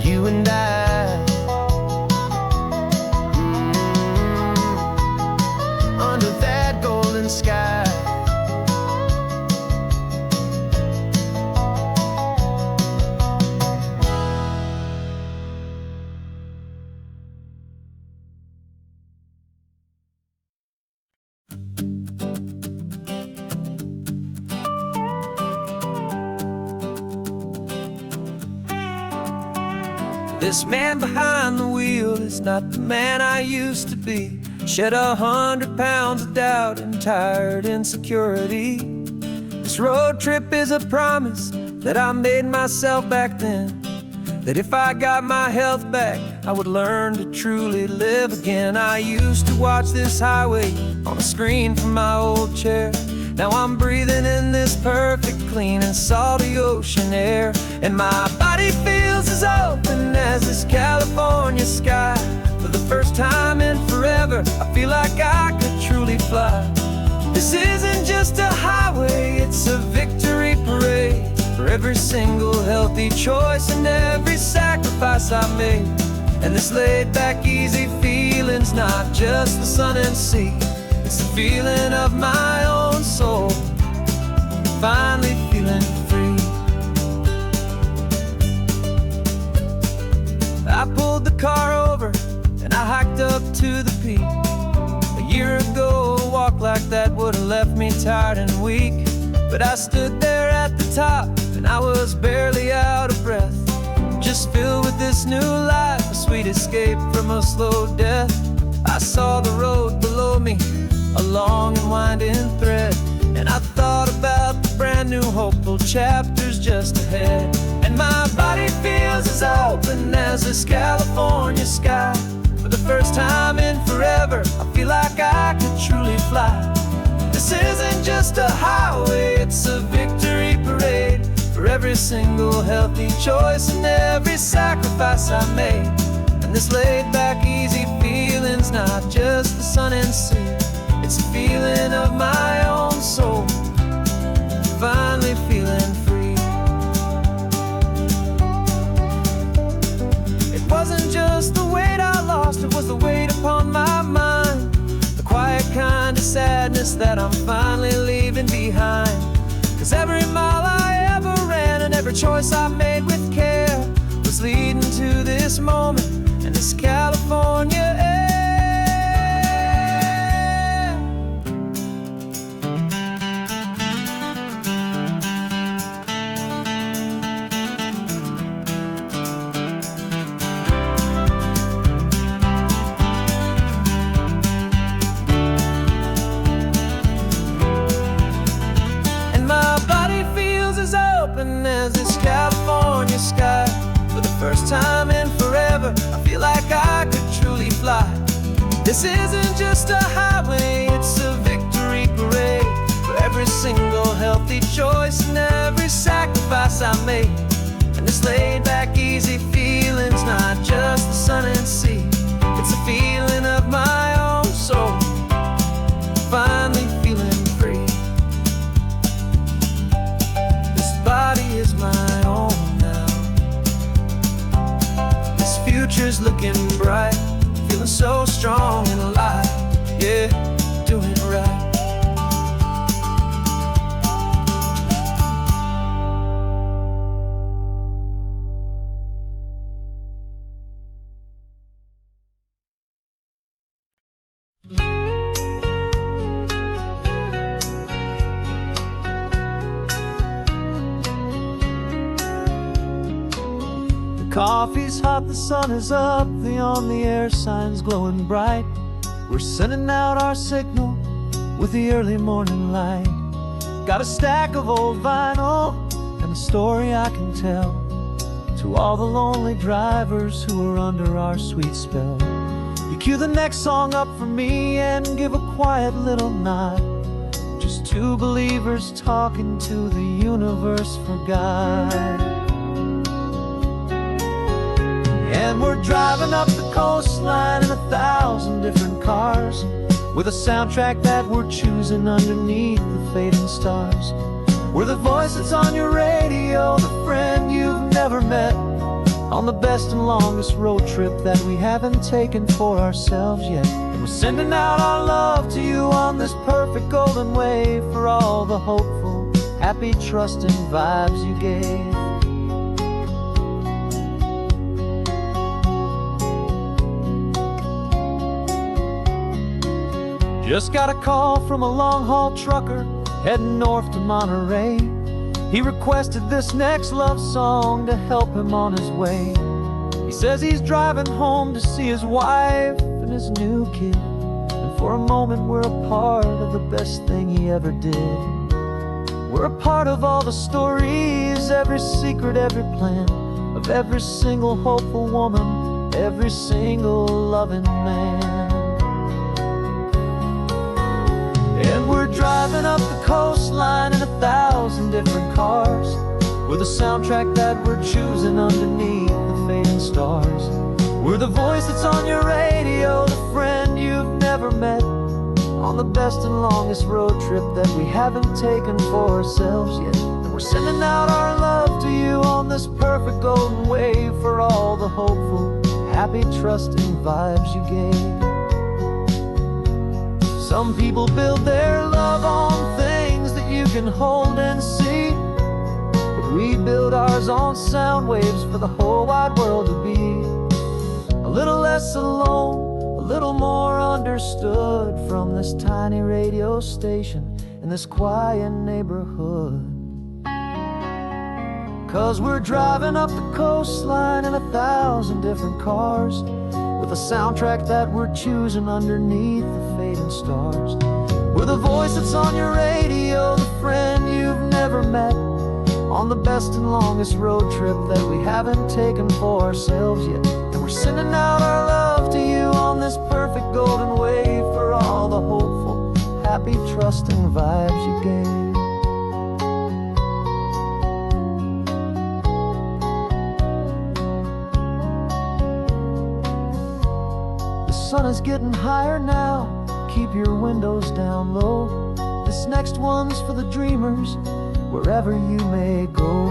[SPEAKER 1] you and I. Under that golden sky. This man behind the wheel is not the man I used to be. Shed 100 pounds of doubt and tired insecurity. This road trip is a promise that I made myself back then, that if I got my health back, I would learn to truly live again. I used to watch this highway on a screen from my old chair. Now I'm breathing in this perfect, clean and salty ocean air. And my body feels as open as this California sky. For the first time in forever, I feel like I could truly fly. This isn't just a highway, it's a victory parade for every single healthy choice and every sacrifice I made. And this laid back, easy feeling's not just the sun and sea, it's the feeling of my own soul, finally feeling free. I pulled the car over and I hiked up to the peak. A year ago, a walk like that would have left me tired and weak. But I stood there at the top, and I was barely out of breath, just filled with this new life, a sweet escape from a slow death. I saw the road below me, a long and winding thread, and I thought about the brand new hopeful chapters just ahead. And my body feels as open as this California sky. For the first time in forever, I feel like I could truly fly. This isn't just a highway, it's a victory parade for every single healthy choice and every sacrifice I made. And this laid-back, easy feeling's not just the sun and sea, it's a feeling of my own soul, finally feeling free. It wasn't just the weight I lost, it was the weight upon my mind, the quiet kind of sadness that I'm finally leaving behind. 'Cause every mile I ever ran and every choice I made with care was leading to this moment and this California air. As this California sky. For the first time in forever, I feel like I could truly fly. This isn't just a highway, it's a victory parade for every single healthy choice and every sacrifice I made. And this laid-back, easy feeling's not just the sun and sea, it's a feeling of my own soul, finally feeling free. Body is my own now. This future's looking bright, feeling so strong and alive. Yeah, doing it right.
[SPEAKER 4] Coffee's hot, the sun is up, the on-the-air sign's glowing bright. We're sending out our signal with the early morning light. Got a stack of old vinyl and a story I can tell to all the lonely drivers who are under our sweet spell. You cue the next song up for me and give a quiet little nod. Just two believers talking to the universe for God. And we're driving up the coastline in 1,000 different cars, with a soundtrack that we're choosing underneath the fading stars. We're the voice that's on your radio, the friend you've never met, on the best and longest road trip that we haven't taken for ourselves yet. And we're sending out our love to you on this perfect golden wave for all the hopeful, happy, trusting vibes you gave. Just got a call from a long-haul trucker heading north to Monterey. He requested this next love song to help him on his way. He says he's driving home to see his wife and his new kid, and for a moment we're a part of the best thing he ever did. We're a part of all the stories, every secret, every plan, of every single hopeful woman, every single loving man. And we're driving up the coastline in 1,000 different cars, with a soundtrack that we're choosing underneath the fading stars. We're the voice that's on your radio, the friend you've never met, on the best and longest road trip that we haven't taken for ourselves yet. And we're sending out our love to you on this perfect golden wave for all the hopeful, happy, trusting vibes you gave. Some people build their love on things that you can hold and see, but we build ours on sound waves for the whole wide world to be a little less alone, a little more understood from this tiny radio station. in this quiet neighborhood. 'Cause we're driving up the coastline in 1,000 different cars, with a soundtrack that we're choosing underneath the fading stars. We're the voice that's on your radio, the friend you've never met, on the best and longest road trip that we haven't taken for ourselves yet. And we're sending out our love to you on this perfect golden wave, for all the hopeful, happy, trusting vibes you gave. The sun is getting higher now, keep your windows down low. This next one's for the dreamers, wherever you may go.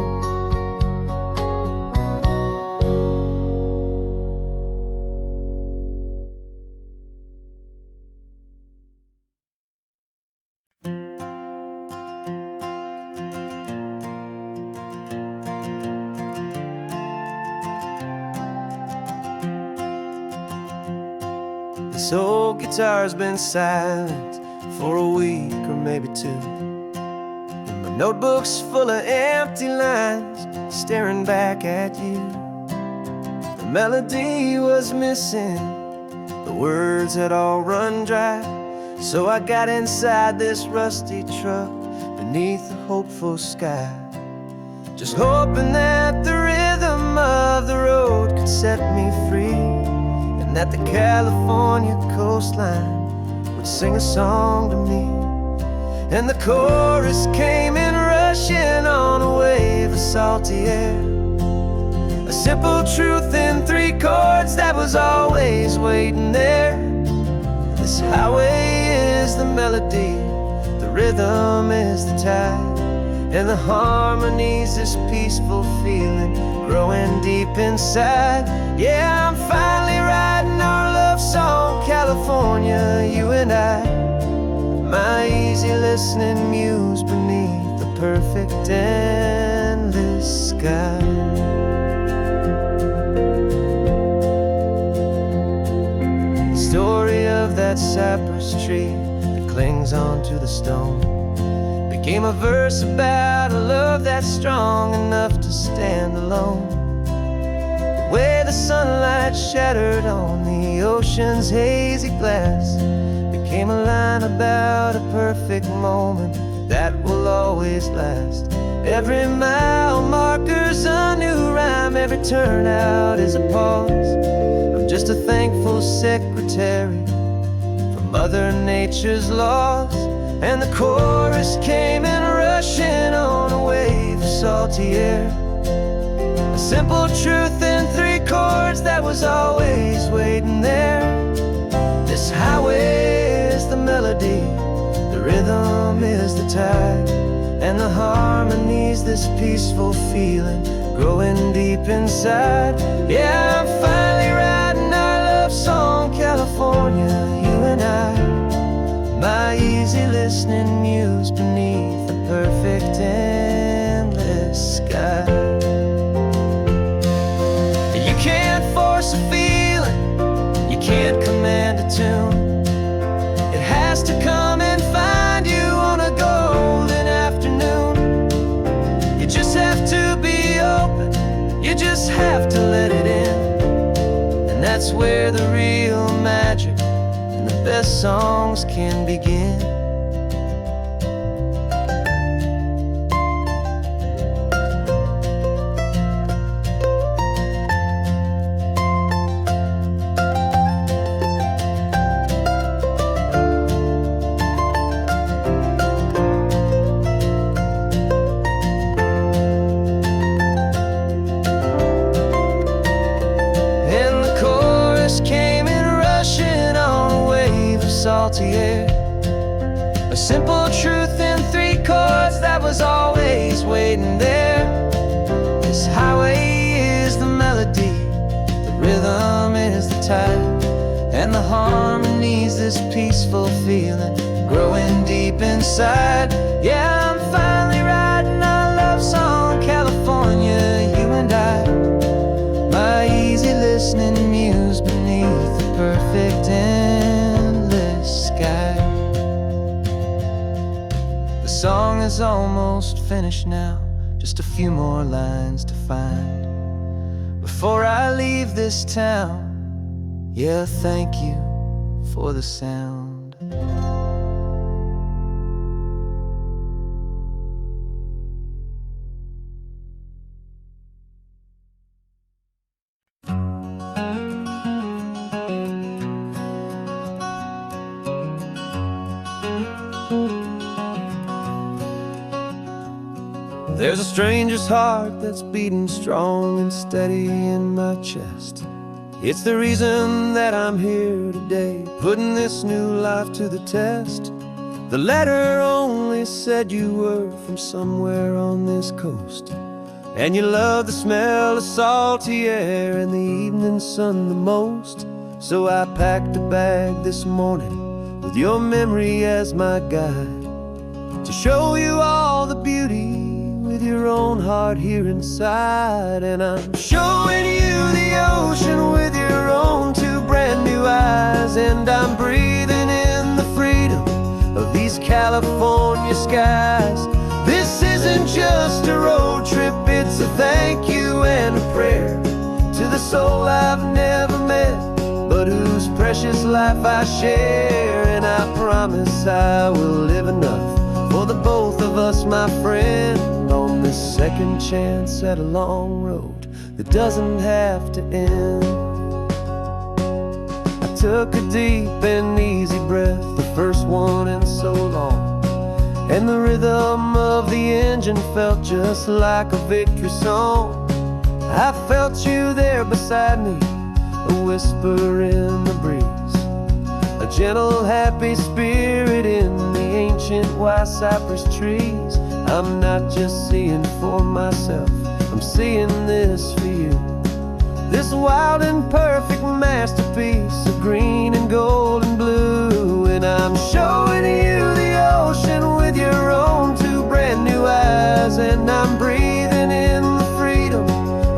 [SPEAKER 1] This old guitar's been silent for a week or maybe two. My notebook's full of empty lines, staring back at you. The melody was missing, the words had all run dry. So I got inside this rusty truck beneath the hopeful sky, just hoping that the rhythm of the road could set me free, and that the California coastline would sing a song to me. And the chorus came in rushing on a wave of salty air, a simple truth in 3 chords that was always waiting there. This highway is the melody, the rhythm is the tide, and the harmony's this peaceful feeling growing deep inside. Yeah, I'm finally writing our love song, California, you and I. My easy listening muse beneath the perfect endless sky. The story of that cypress tree that clings onto the stone became a verse about a love that's strong enough to stand alone. The way the sunlight shattered on the ocean's hazy glass became a line about a perfect moment that will always last. Every mile marker's a new rhyme, every turnout is a pause. I'm just a thankful secretary for Mother Nature's laws. And the chorus came in rushing on a wave of salty air, a simple truth in 3 chords that was always waiting there. This highway is the melody, the rhythm is the tide, and the harmony's this peaceful feeling growing deep inside. Yeah, I'm finally writing our love song, California, you and I. My easy listening muse beneath the perfect endless sky. You can't force a feeling, you can't command a tune. It has to come and find you on a golden afternoon. You just have to be open, you just have to let it in. And that's where the real magic, the best songs can begin. And the chorus came in rushing on a wave of salty air, a simple truth in 3 chords that was always waiting there. This highway is the melody, the rhythm is the tide, and the harmony's this peaceful feeling growing deep inside. Yeah, I'm finally writing our love song, California, you and I. My easy listening muse beneath the perfect endless sky. song is almost finished now, just a few more lines to find before I leave this town. Yeah, thank you for the sound. There's a stranger's heart that's beating strong and steady in my chest. It's the reason that I'm here today, putting this new life to the test. The letter only said you were from somewhere on this coast, and you love the smell of salty air and the evening sun the most. So I packed a bag this morning with your memory as my guide, to show you all the beauty with your own heart here inside. And I'm showing you the ocean with your own two brand new eyes, and I'm breathing in the freedom of these California skies. This isn't just a road trip, it's a thank you and a prayer to the soul I've never met, but whose precious life I share. And I promise I will live enough for the both of us, my friend, on this second chance at a long road that doesn't have to end. I took a deep and easy breath, the first one in so long, and the rhythm of the engine felt just like a victory song. I felt you there beside me, a whisper in the breeze, a gentle happy spirit in the ancient white cypress trees. I'm not just seeing for myself, I'm seeing this for you, this wild and perfect masterpiece of green and gold and blue. And I'm showing you the ocean with your own two brand new eyes, and I'm breathing in the freedom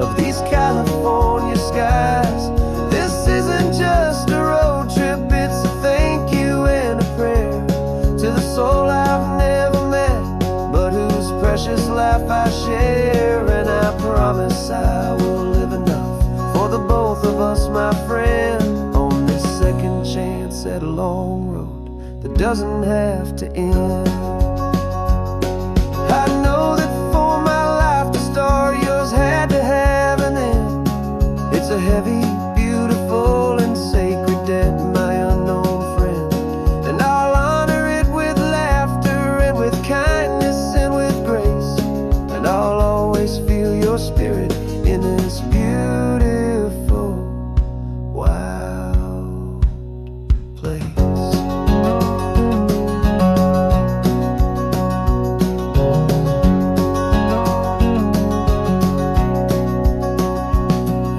[SPEAKER 1] of these California skies. This isn't just a road trip, it's a thank you and a prayer to the soul I've never met, but whose precious life I share. And I promise I will live enough for the both of us, my friend, on this second chance at a long road that doesn't have to end. I know that for my life to start, yours had to have an end. It's a heavy, beautiful, and sacred debt, my unknown friend, and I'll honor it with laughter and with kindness and with grace, and I'll always feel your spirit in this beautiful, wild place.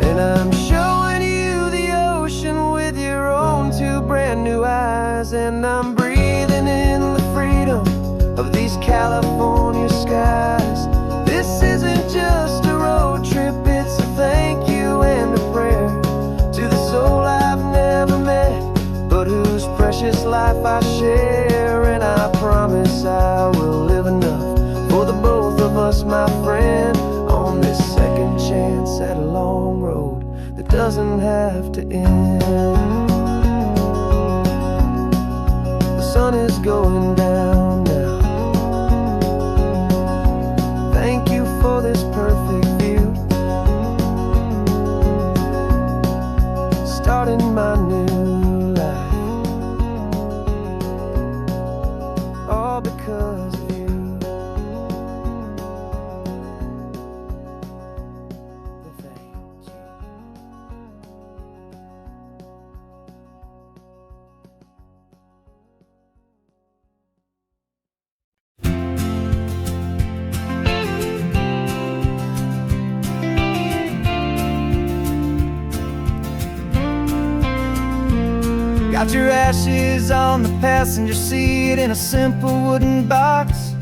[SPEAKER 1] And I'm showing you the ocean with your own two brand new eyes, and I'm breathing in the freedom of these California skies. This isn't just a road trip, it's a thank you and a prayer to the soul I've never met, but whose precious life I share. And I promise I will live enough for the both of us, my friend, on this second chance at a long road that doesn't have to end. The sun is going down now. Thank you for this perfect view, starting my new life, all because of you. Thank you. Got your ashes on the passenger seat in a simple wooden box.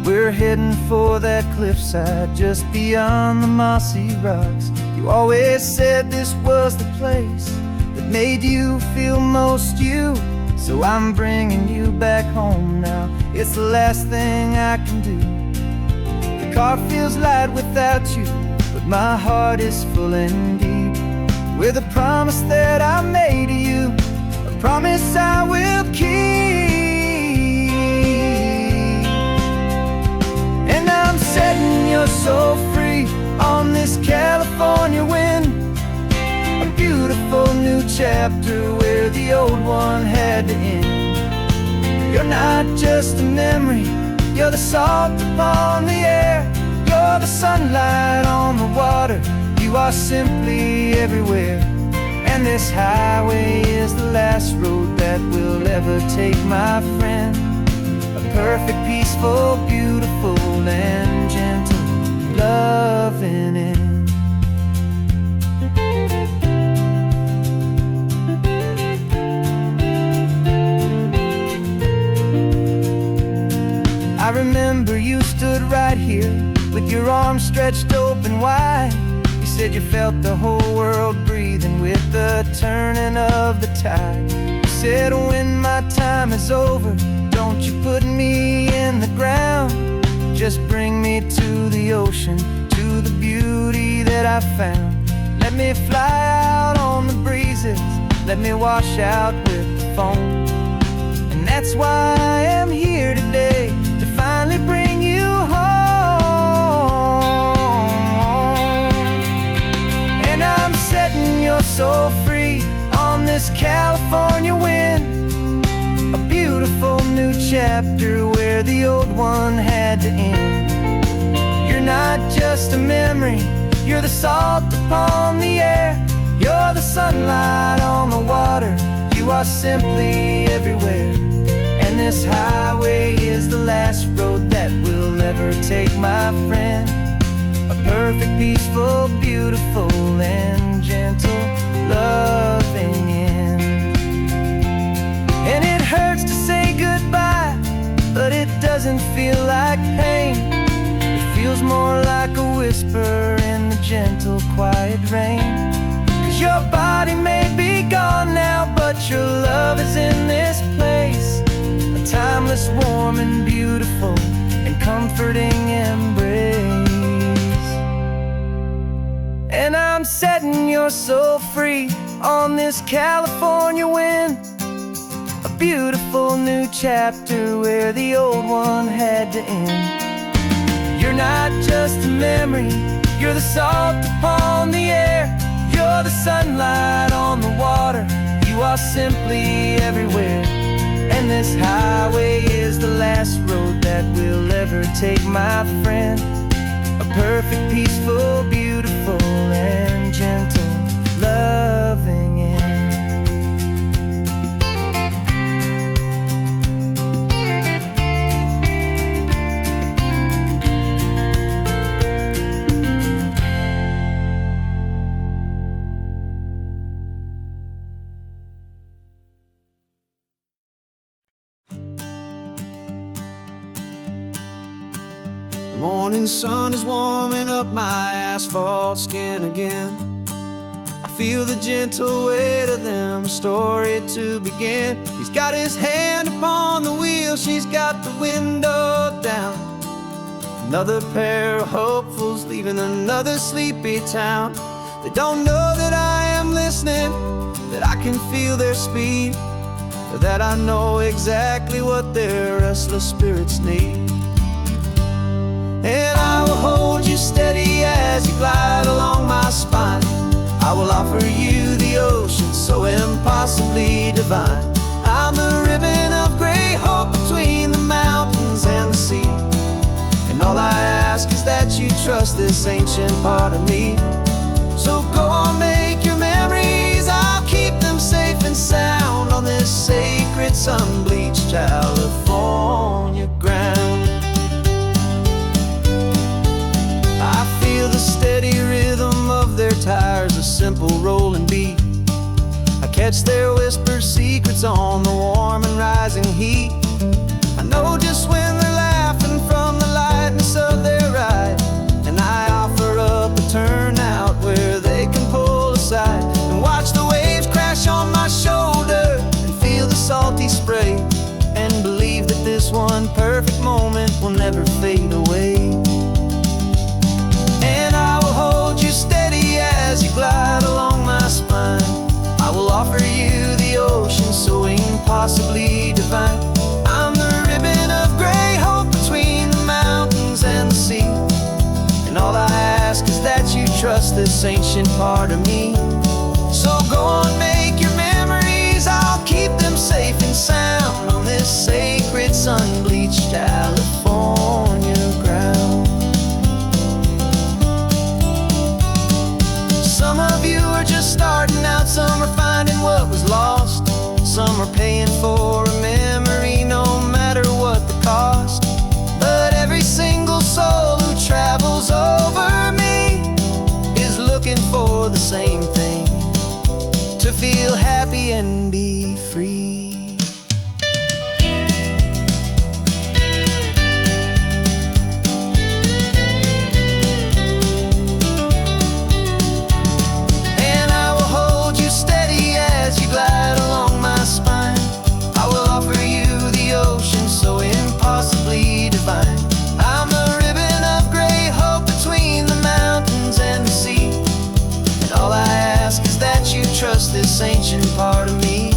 [SPEAKER 1] We're heading for that cliffside just beyond the mossy rocks. You always said this was the place that made you feel most you. So I'm bringing you back home now. It's the last thing I can do. The car feels light without you, but my heart is full and deep with a promise that I made to you, a promise I will keep. And I'm setting your soul free on this California wind, a beautiful new chapter where the old one had to end. You're not just a memory, you're the salt upon the air, you're the sunlight on the water, you are simply everywhere. And this highway is the last road that will ever take, my friend. A perfect, peaceful, beautiful, and gentle loving end. I remember you stood right here with your arms stretched open wide. You said you felt the whole world breathing with the turning of the tide. You said, when my time is over, don't you put me in the ground, just bring me to the ocean, to the beauty that I found. Let me fly out on the breezes, let me wash out with the foam. And that's why I am here today, to finally bring you home. And I'm setting your soul free on this California wind, a beautiful new chapter where the old one had to end. You're not just a memory, you're the salt upon the air, you're the sunlight on the water, you are simply everywhere. And this highway is the last road that we'll ever take, my friend. A perfect, peaceful, beautiful, and gentle loving end. And it hurts to say goodbye, but it doesn't feel like pain. It feels more like a whisper in the gentle, quiet rain. 'Cause your body may be gone now, but your love is in this place, a timeless, warm, and beautiful, and comforting embrace. And I'm setting your soul free on this California wind, a beautiful new chapter where the old one had to end. You're not just a memory, you're the salt upon the air, you're the sunlight on the water, you are simply everywhere. And this highway is the last road that we'll ever take, my friend. A perfect, peaceful, beautiful, and gentle loving end.
[SPEAKER 4] The morning sun is warming up my asphalt skin again. I feel the gentle weight of them, a story to begin. He's got his hand upon the wheel, she's got the window down. Another pair of hopefuls leaving another sleepy town. They don't know that I am listening, that I can feel their speed, or that I know exactly what their restless spirits need. And I will hold you steady as you glide along my spine. I will offer you the ocean so impossibly divine. I'm the ribbon of gray hope between the mountains and the sea. And all I ask is that you trust this ancient part of me. So go on, make your memories, I'll keep them safe and sound on this sacred sun-bleached California ground. I feel the steady rhythm of their tires, a simple rolling beat. I catch their whispered secrets on the warm and rising heat. I know just when they're laughing from the lightness of their ride, and I offer up a turnout where they can pull aside and watch the waves crash on my shoulder and feel the salty
[SPEAKER 1] this one perfect moment will never fade away. And I will hold you steady as you glide along my spine. I will offer you the ocean so impossibly divine. I'm the ribbon of gray hope between the mountains and the sea. And all I ask is that you trust this ancient part of me. So go on, make your memories, I'll keep them safe and sound on this sacred sun-bleached California ground. Some of you are just starting out, some are finding what was lost, some are paying for a memory no matter what the cost. But every single soul who travels over me is looking for the same thing: to feel happy and be free. And I will hold you steady as you glide along my spine. I will offer you the ocean so impossibly divine. I'm the ribbon of gray hope between the mountains and the sea. And all I ask is that you trust this ancient part of me.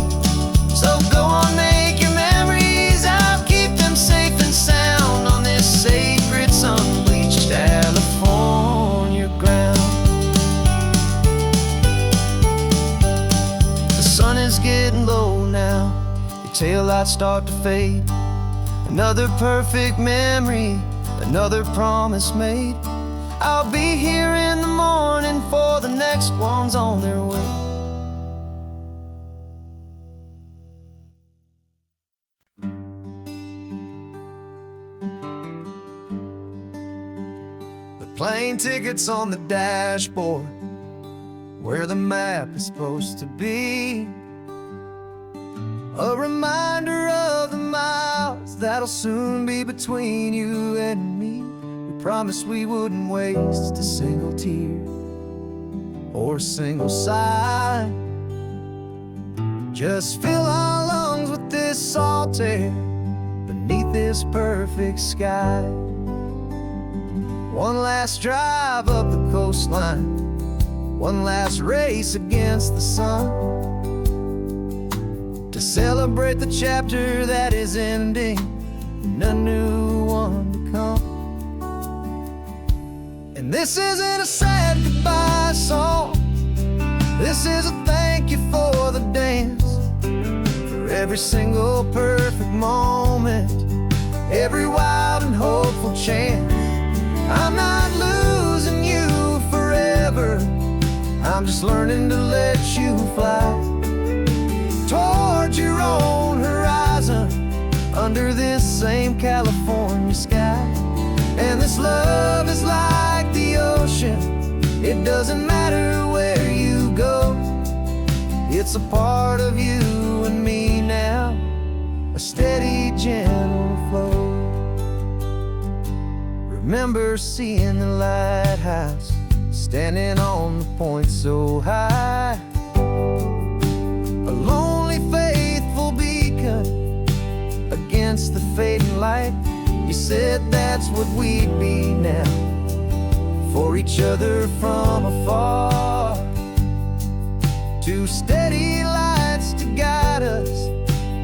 [SPEAKER 1] So go on, make your memories, I'll keep them safe and sound on this sacred sun-bleached California ground. The sun is getting low now, your taillights start to fade. Another perfect memory, another promise made. I'll be here in the morning for the next ones on their way. The plane ticket's on the dashboard, where the map is supposed to be. A reminder of the miles that'll soon be between you and me. We promised we wouldn't waste a single tear or a single sigh. Just fill our lungs with this salt air beneath this perfect sky. One last drive up the coastline, one last race against the sun, to celebrate the chapter that is ending and a new one to come. And this isn't a sad goodbye song, this is a thank you for the dance, for every single perfect moment, every wild and hopeful chance. I'm not losing you forever, I'm just learning to let you fly toward your own horizon under this same California sky. And this love is like the ocean, it doesn't matter where you go, it's a part of you and me now, a steady, gentle flow. Remember seeing the lighthouse, standing on the point so high, a lonely, faithful beacon against the fading light. You said that's what we'd be now, for each other from afar. Two steady lights to guide us,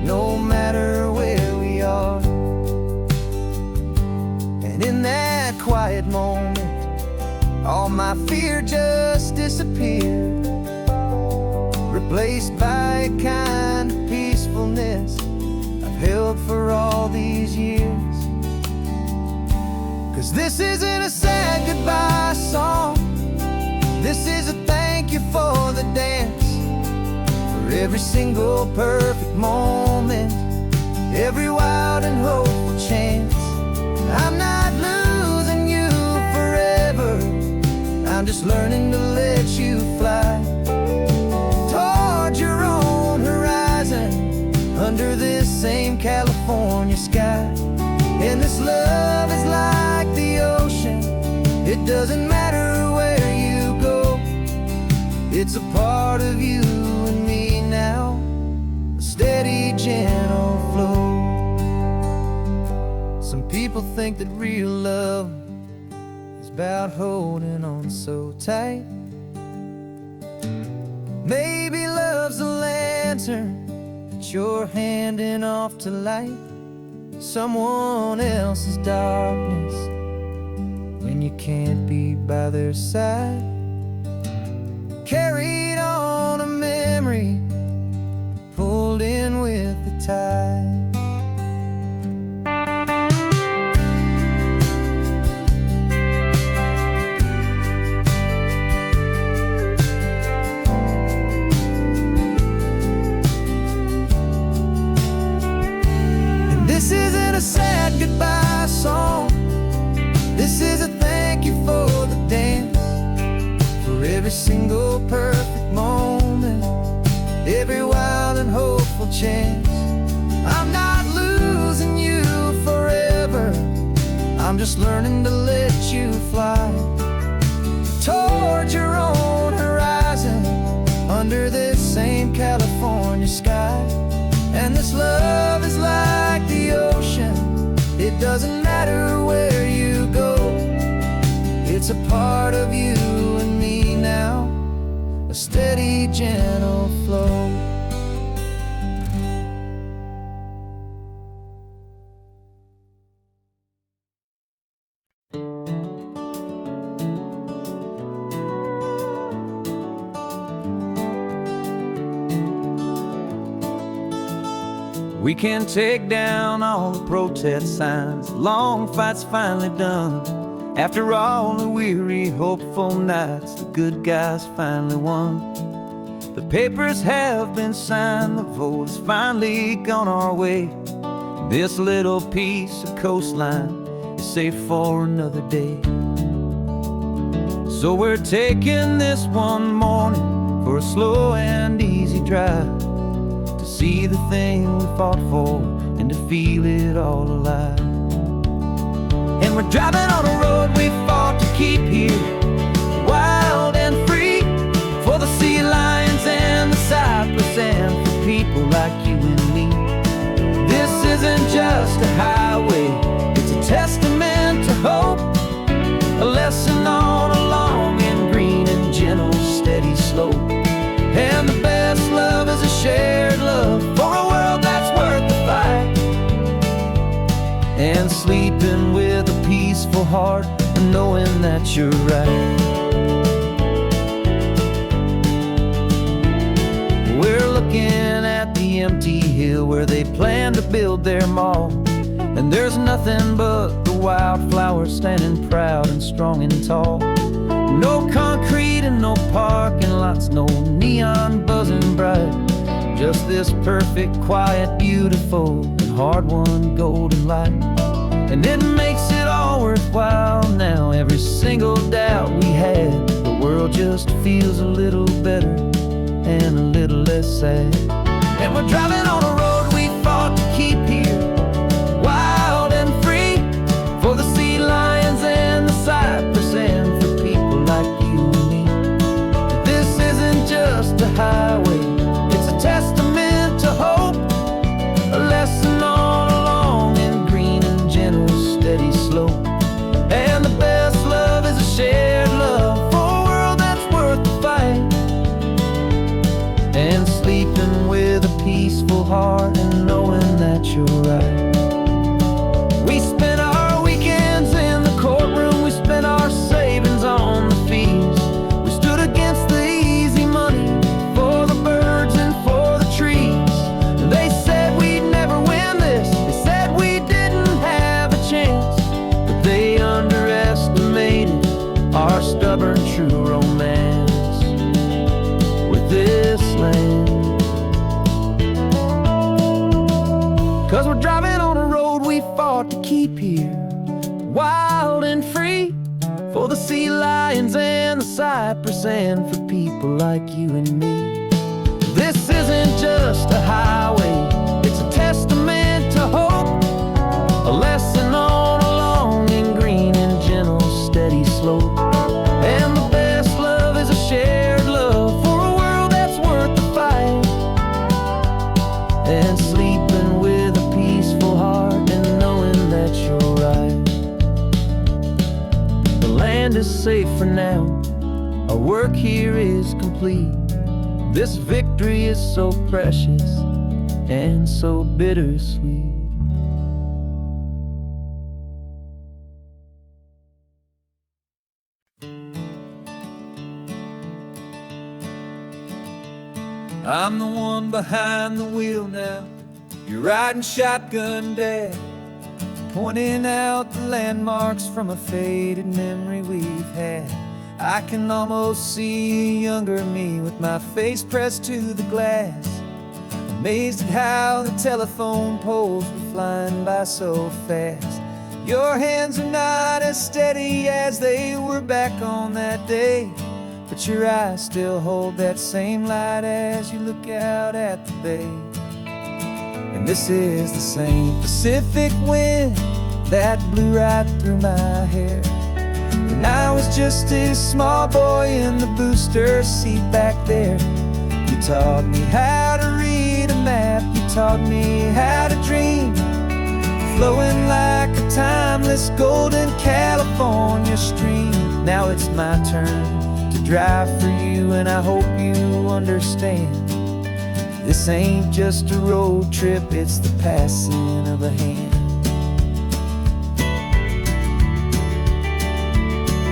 [SPEAKER 1] no matter where we are. And in that quiet moment, all my fear just disappeared, replaced by a kind of peacefulness I've held for all these years. 'Cause this isn't a sad goodbye song, this is a thank you for the dance, for every single perfect moment, every wild and hopeful chance. I'm not losing you forever, I'm just learning to let you fly toward your own horizon under this same California sky. And this love is like the ocean, it doesn't matter where you go, it's a part of you and me now, a steady, gentle flow. think that real love is about holding on so tight. Maybe love's a lantern that you're handing off to light someone else's darkness when you can't be by their side. Carried on a memory, pulled in with the tide. This isn't a sad goodbye song. This is a thank you for the dance, for every single perfect moment, every wild and hopeful chance. I'm not losing you forever, I'm just learning to let you fly toward your own horizon, under this same California sky. And this love is like the ocean, it doesn't matter where you go. It's a part of you and me now, a steady, gentle flow. We can take down all the protest signs, long fight's finally done. After all the weary, hopeful nights, the good guys finally won. The papers have been signed, the vote has finally gone our way. This little piece of coastline is safe for another day. So we're taking this one morning for a slow and easy drive, to see the thing we fought for and to feel it all alive. And we're driving on a road we fought to keep here, wild and free, for the sea lions and the cypress and for people like you and me. This isn't just a highway, it's a testament to hope, a lesson on a long and green and gentle steady slope. And the best love is a shared love for a world that's worth the fight, and sleeping with a peaceful heart and knowing that you're right. We're looking at the empty hill where they plan to build their mall, and there's nothing but the wildflowers standing proud and strong and tall. No concrete and no parking lots, no neon buzzing bright, just this perfect, quiet, beautiful, and hard-won golden light. And it makes it all worthwhile now, every single doubt we had. The world just feels a little better and a little less sad. And we're driving on a road we fought to keep here, wild and free, for the sea lions and the cypress and for people like you and me. This isn't just a highway, it's a testament to hope, a lesson on a long and green and gentle steady slope. And the best love is a shared love for a world that's worth the fight, and sleeping with a peaceful heart and knowing that you're right. We spent our weekends in the courtroom, we spent our savings on the fees. We stood against the easy money for the birds and for the trees. And they said we'd never win this, they said we didn't have a chance, but they underestimated our stubborn true romance with this land. 'Cause we're driving on a road we fought to keep here, wild and free, for the sea lions and the cypress and for people like you and me. This isn't just a highway, it's a testament to hope, a lesson on a long and green and gentle steady slope. And the best love is a shared love for a world that's worth the fight, and sleeping with a peaceful heart and knowing that you're right. is safe for now. Our work here is complete. This victory is so precious and so bittersweet. I'm the one behind the wheel now. You're riding shotgun, Dad, pointing out the landmarks from a faded memory we've had. I can almost see a younger me with my face pressed to the glass, amazed at how the telephone poles were flying by so fast. Your hands are not as steady as they were back on that day, but your eyes still hold that same light as you look out at the bay. And this is the same Pacific wind that blew right through my hair when I was just a small boy in the booster seat back there. You taught me how to read a map, you taught me how to dream, flowing like a timeless golden California stream. Now it's my turn to drive for you, and I hope you understand. This ain't just a road trip, it's the passing of a hand.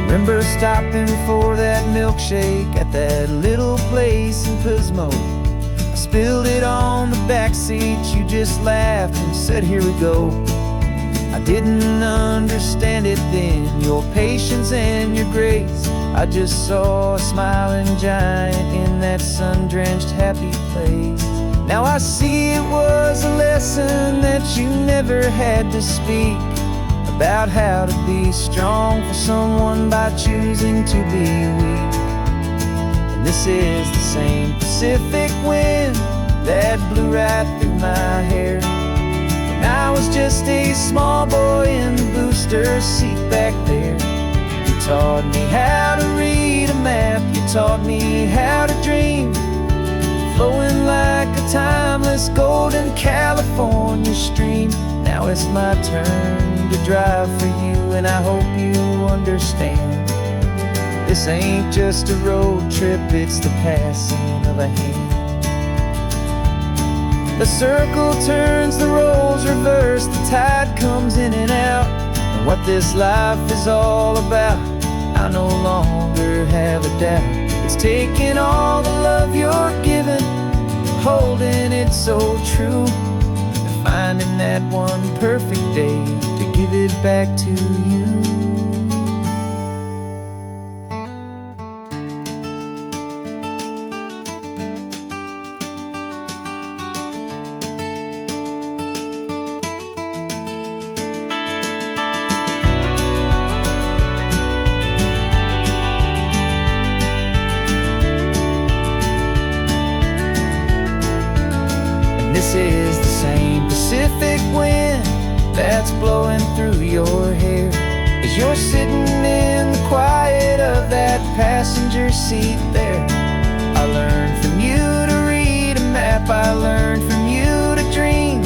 [SPEAKER 1] Remember stopping for that milkshake at that little place in Pismo? I spilled it on the back seat, you just laughed and said, here we go. I didn't understand it then, your patience and your grace. I just saw a smiling giant in that sun-drenched happy place. Now I see it was a lesson that you never had to speak, about how to be strong for someone by choosing to be weak. And this is the same Pacific wind that blew right through my hair when I was just a small boy in the booster seat back there. You taught me how to read a map, you taught me how to dream, flowing like a timeless golden California stream. Now it's my turn to drive for you, and I hope you understand. This ain't just a road trip, it's the passing of a hand. The circle turns, the roles reverse, the tide comes in and out. And what this life is all about, I no longer have a doubt. It's taking all the love you're giving, holding it so true, and finding that one perfect day to give it back to you. This is the same Pacific wind that's blowing through your hair as you're sitting in the quiet of that passenger seat there. I learned from you to read a map, I learned from you to dream,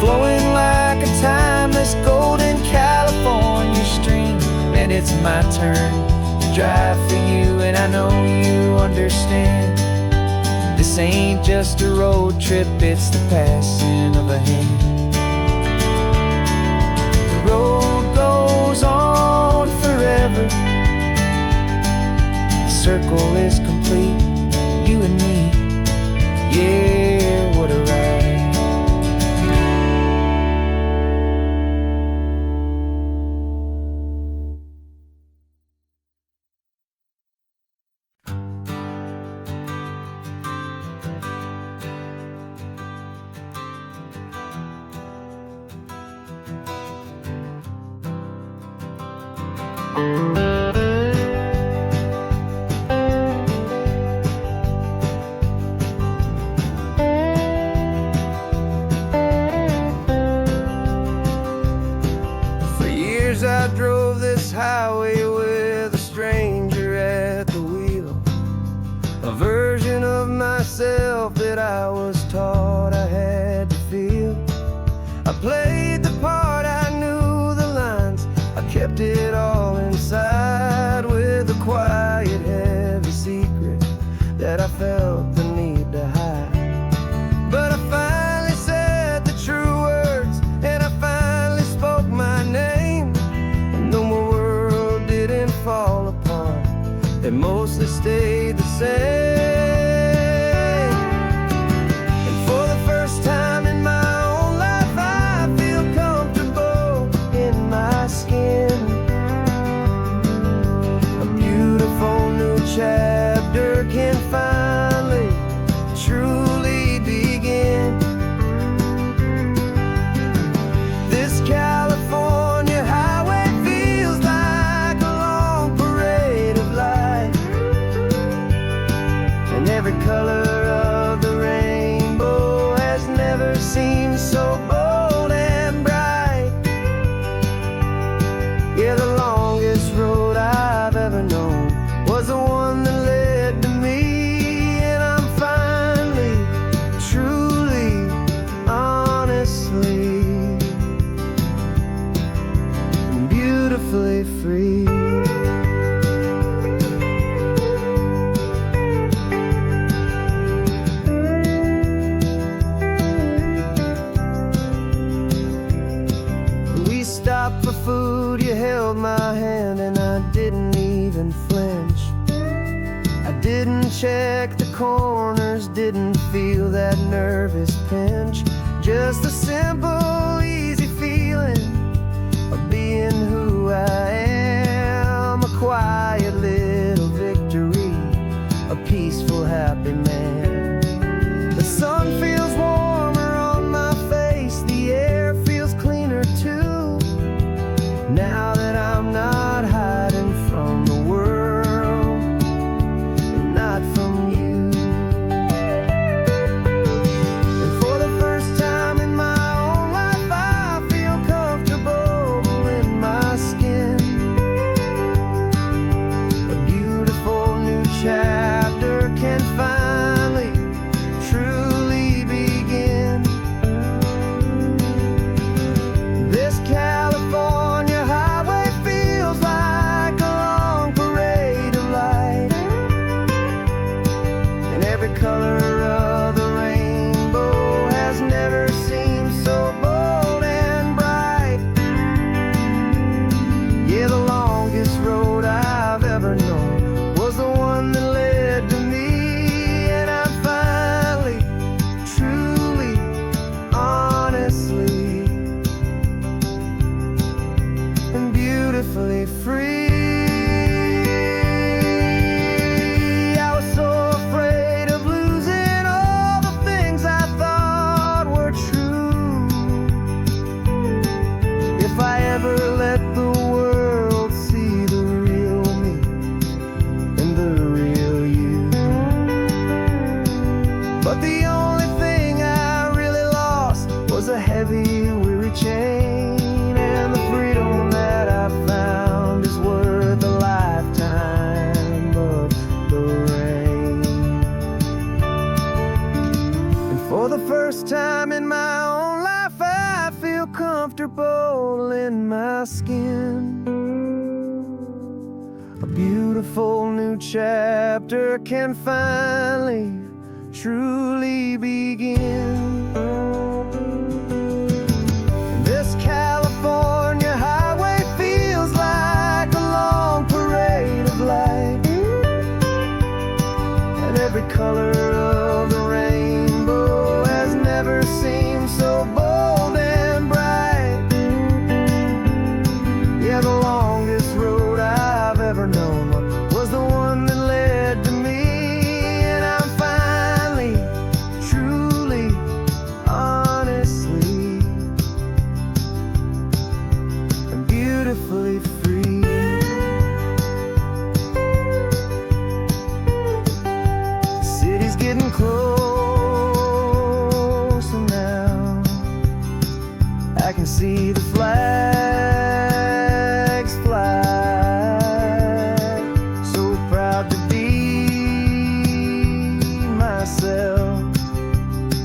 [SPEAKER 1] flowing like a timeless golden California stream. And it's my turn to drive for you, and I know you understand. This ain't just a road trip, it's the passing of a hand. The road goes on forever, the circle is complete, you and me, yeah, what a ride. For years I drove this highway with a stranger at the wheel, a version of myself that I was taught I had to feel. I played the part, I knew the lines, I kept it all inside.
[SPEAKER 3] held my hand and I didn't even flinch. I didn't check the corners, didn't feel that nervous pinch. Just a simple, easy feeling of being who I am. A quiet little victory, a peaceful, happy man. The sun feels warmer on my face, the air feels cleaner too. Now that I'm not hiding from the world, and not from you. And for the first time in my own life, I feel comfortable in my skin. A beautiful new chapter can finally, truly begin. This California highway feels like a long parade of light, and every color of the rainbow has never seemed so bold and bright. Yeah, the longest road I've ever known was the one that led to me, and I'm finally, truly, honestly, and beautifully free. I was so afraid of losing all the things I thought were true. If I ever let the world see the real me and the real you. But the only thing I really lost was a heavy, weary chain, and the freedom that I found is worth a lifetime of the rain. And for the first time in my own life, I feel comfortable in my skin. A beautiful new chapter can finally, truly begin. This California highway feels like a long parade of light, and every color of the rainbow has never seemed so bold and bright. Yeah, the longest road I've ever known was the one that led to me, and I'm finally, truly, honestly, and beautifully free. The city's getting closer now. I can see the flags fly. So proud to be myself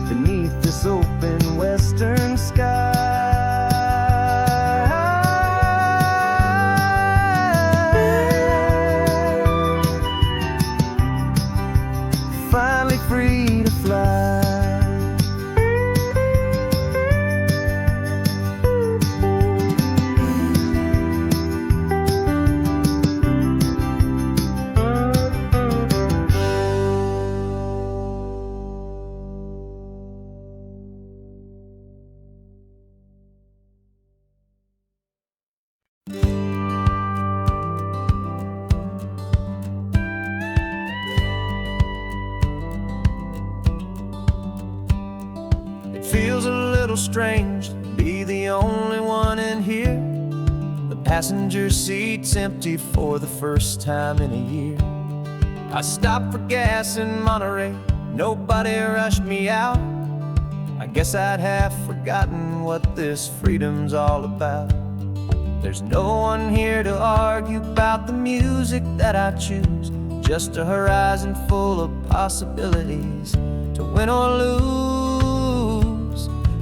[SPEAKER 3] beneath this open western sky. Finally free to fly. It feels a little strange to be the only one in here. The passenger seat's empty for the first time in a year. I stopped for gas in Monterey, nobody rushed me out. I guess I'd have forgotten what this freedom's all about. There's no one here to argue about the music that I choose, just a horizon full of possibilities to win or lose.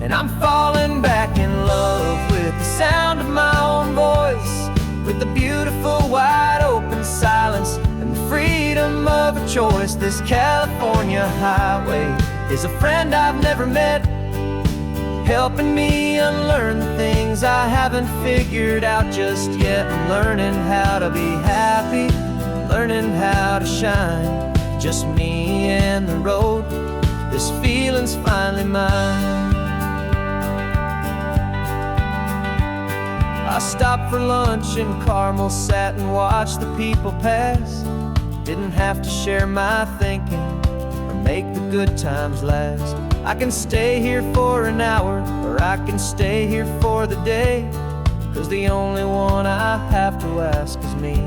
[SPEAKER 3] And I'm falling back in love with the sound of my own voice, with the beautiful wide open silence and the freedom of a choice. This California highway is a friend I've never met,
[SPEAKER 1] helping me unlearn the things I haven't figured out just yet. I'm learning how to be happy, learning how to shine, just me and the road. This feeling's finally mine. I stopped for lunch in Carmel, sat and watched the people pass. Didn't have to share my thinking or make the good times last. I can stay here for an hour, or I can stay here for the day, 'cause the only one I have to ask is me.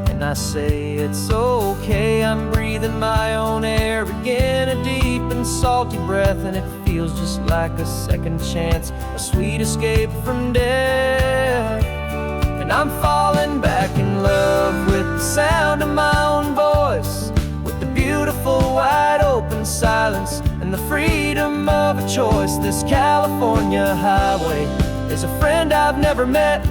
[SPEAKER 1] And I say it's okay, I'm breathing my own air again, a deep and salty breath, and it feels just like a second chance, a sweet escape from death. And I'm falling back in love with the sound of my own voice, with the beautiful wide open silence and the freedom of a choice. This California highway is a friend I've never met,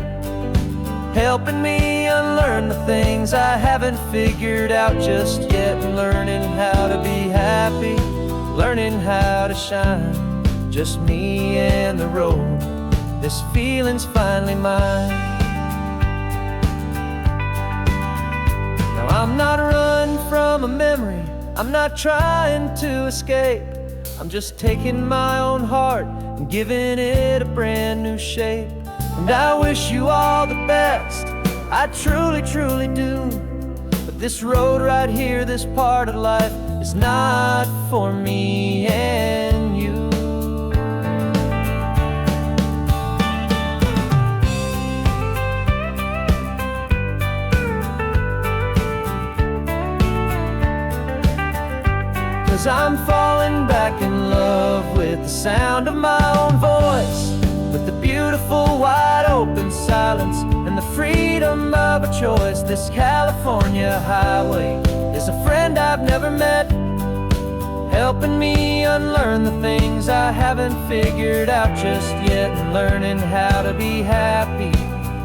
[SPEAKER 1] helping me unlearn the things I haven't figured out just yet. Learning how to be happy, learning how to shine, just me and the road. This feeling's finally mine. Now I'm not running from a memory, I'm not trying to escape. I'm just taking my own heart and giving it a brand new shape. And I wish you all the best, I truly, truly do. But this road right here, this part of life, is not for me and you. Cause I'm falling back in love with the sound of my own voice, with the beautiful wide open silence and the freedom of a choice. This California highway is a friend I've never met, helping me unlearn the things I haven't figured out just yet. And learning how to be happy,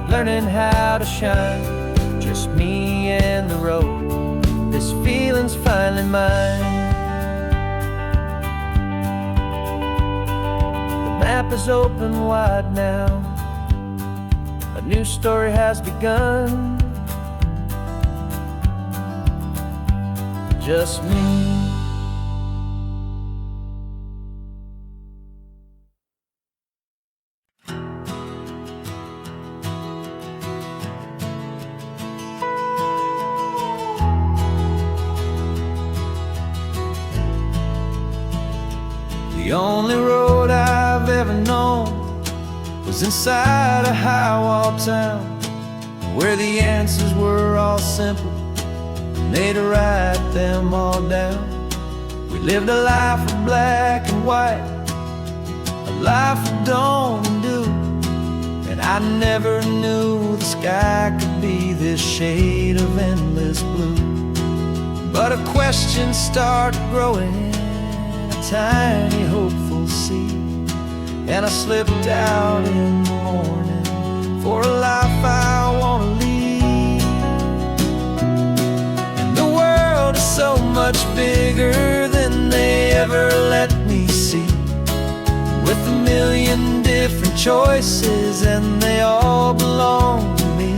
[SPEAKER 1] learning how to shine, just me and the road. This feeling's finally mine. The map is open wide now, a new story has begun, just me. The only road I've ever known was inside a high-wall town, where the answers were all simple and they'd write them all down. We lived a life of black and white, a life of dawn and dew, and I never knew the sky could be this shade of endless blue. But a question started growing, tiny hopeful seed, and I slipped out in the morning for a life I want to lead. And the world is so much bigger than they ever let me see, with a million different choices and they all belong to me.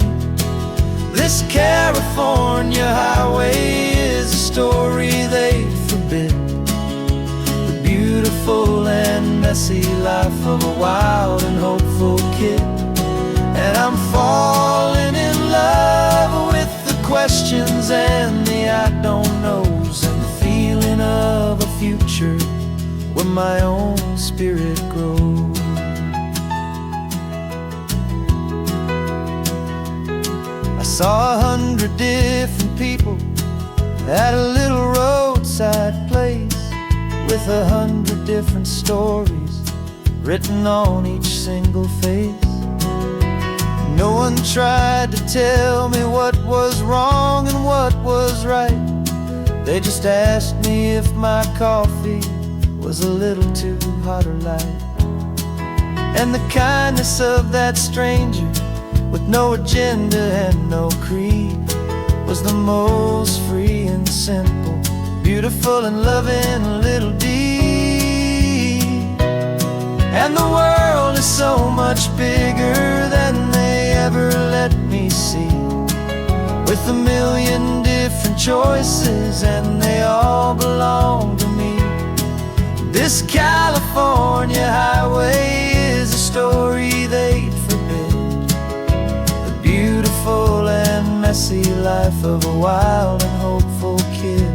[SPEAKER 1] This California highway is a story they forbid, beautiful and messy life of a wild and hopeful kid. And I'm falling in love with the questions and the I don't knows, and the feeling of a future where my own spirit grows. I saw 100 different people at a little roadside place, with 100 different stories written on each single face. No one tried to tell me what was wrong and what was right. They just asked me if my coffee was a little too hot or light. And the kindness of that stranger, with no agenda and no creed, was the most free and simple, beautiful and loving little deed. And the world
[SPEAKER 3] much bigger than they ever let me see. With a million different choices, and they all belong to me. This California highway is a story they'd forbid. The beautiful and messy life of a wild and hopeful kid.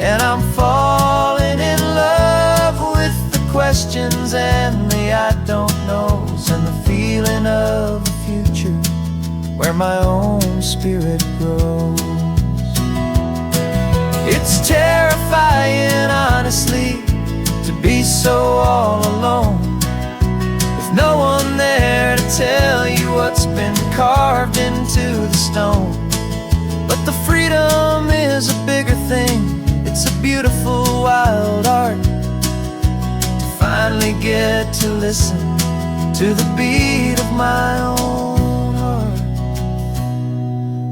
[SPEAKER 3] And I'm falling in love with the questions and the I don't knows, and the feeling of the future where my own spirit grows. It's terrifying, honestly, to be so all alone, with no one there to tell you what's been carved into the stone. But the freedom is a bigger thing. It's a beautiful wild art to finally get to listen to the beat of my own heart.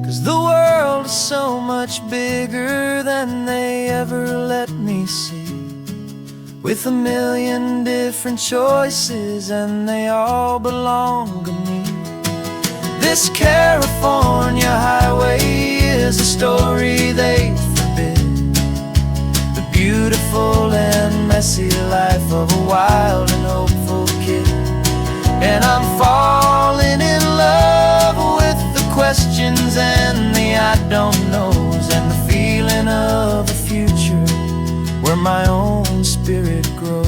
[SPEAKER 3] 'Cause the world is so much bigger than they ever let me see. With a million different choices, and they all belong to me. This California highway is a story they forbid. The beautiful and messy life of a wild and hopeful kid. And I'm falling in love with the questions and the I don't knows, and the feeling of the future where my own spirit grows.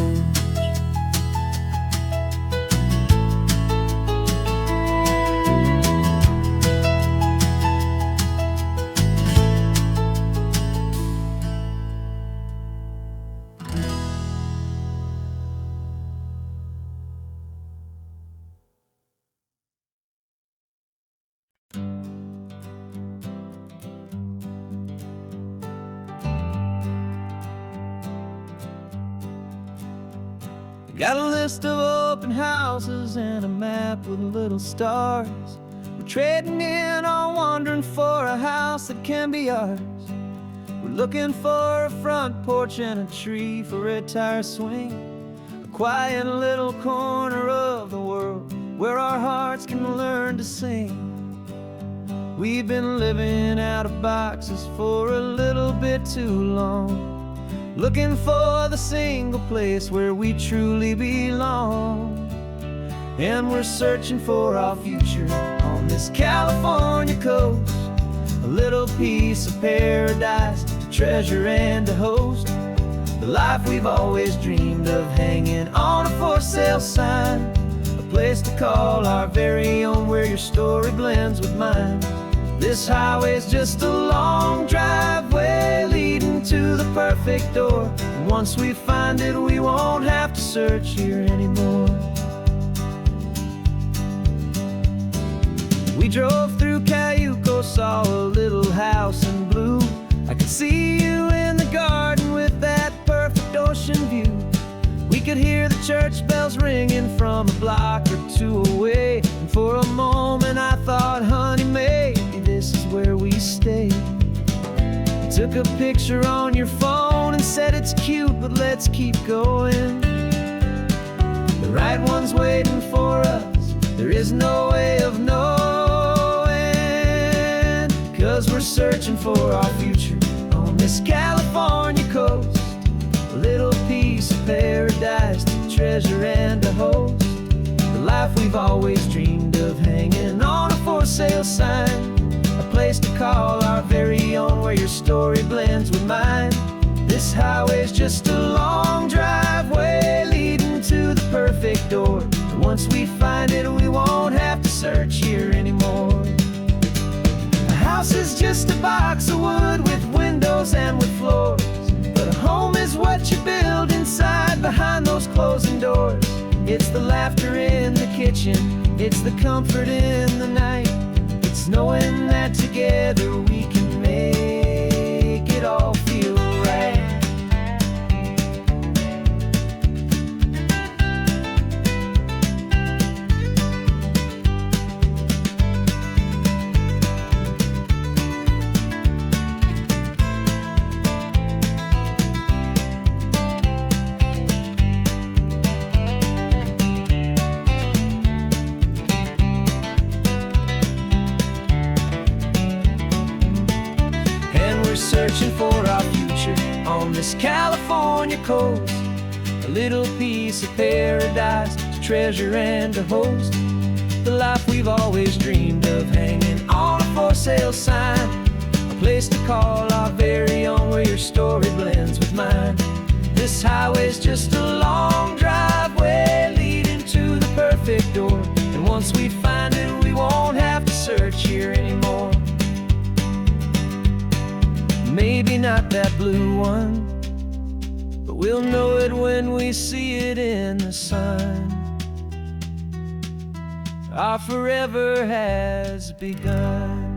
[SPEAKER 4] Got a list of open houses and a map with little stars. We're trading in or wandering for a house that can be ours. We're looking for a front porch and a tree for a tire swing. A quiet little corner of the world where our hearts can learn to sing. We've been living out of boxes for a little bit too long, looking for the single place where we truly belong. And we're searching for our future on this California coast, a little piece of paradise to treasure and to host. The life we've always dreamed of, hanging on a for sale sign, a place to call our very own, where your story blends with mine. This highway's just a long driveway leading to the perfect door. And once we find it, we won't have to search here anymore. We drove through Cayuco, saw a little house in blue. I could see you in the garden with that perfect ocean view. We could hear the church bells ringing from a block or two away. And for a moment I thought, honey, maybe this is where we stay. You took a picture on your phone and said it's cute, but let's keep going. The right one's waiting for us, there is no way of knowing. 'Cause we're searching for our future on this California coast, a little piece of paradise to treasure and to host. The life we've always dreamed of, hanging on a for sale sign, a place to call our very own, where your story blends with mine. This highway's just a long driveway leading to the perfect door. And once we find it, we won't have to search here anymore. A house is just a box of wood with windows and with floors, but a home is what you build inside behind those closing doors. It's the laughter in the kitchen, it's the comfort in the night. It's knowing that together we can make it all feel right.
[SPEAKER 1] searching for our future on this California coast. A little piece of paradise to treasure and to host. The life we've always dreamed of, hanging on a for sale sign. A place to call our very own, where your story blends with mine. This highway's just a long driveway leading to the perfect door. And once we find it, we won't have to search here anymore. Maybe not that blue one, but we'll know it when we see it in the sun. Our forever has begun.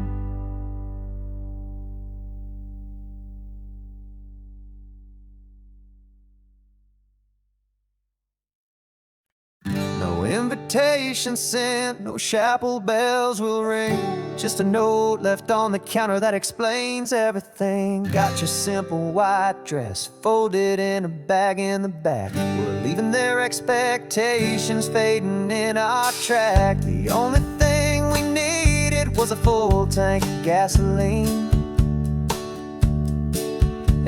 [SPEAKER 3] No invitation sent, no chapel bells will ring. Just a note left on the counter that explains everything. Got your simple white dress folded in a bag in the back. We're leaving their expectations fading in our track. The only thing we needed was a full tank of gasoline,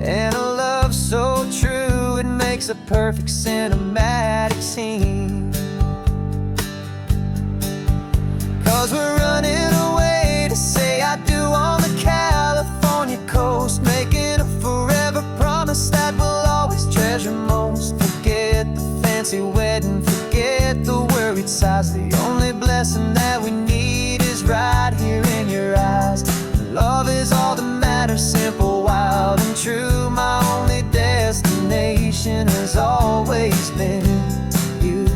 [SPEAKER 3] and a love so true it makes a perfect cinematic scene. 'Cause we're running away to say I do on the California coast, making a forever promise that we'll always treasure most. Forget the fancy wedding, forget the worried sighs. The only blessing that we need is right here in your eyes. Love is all that matters, simple, wild, and true. My only destination has always been you.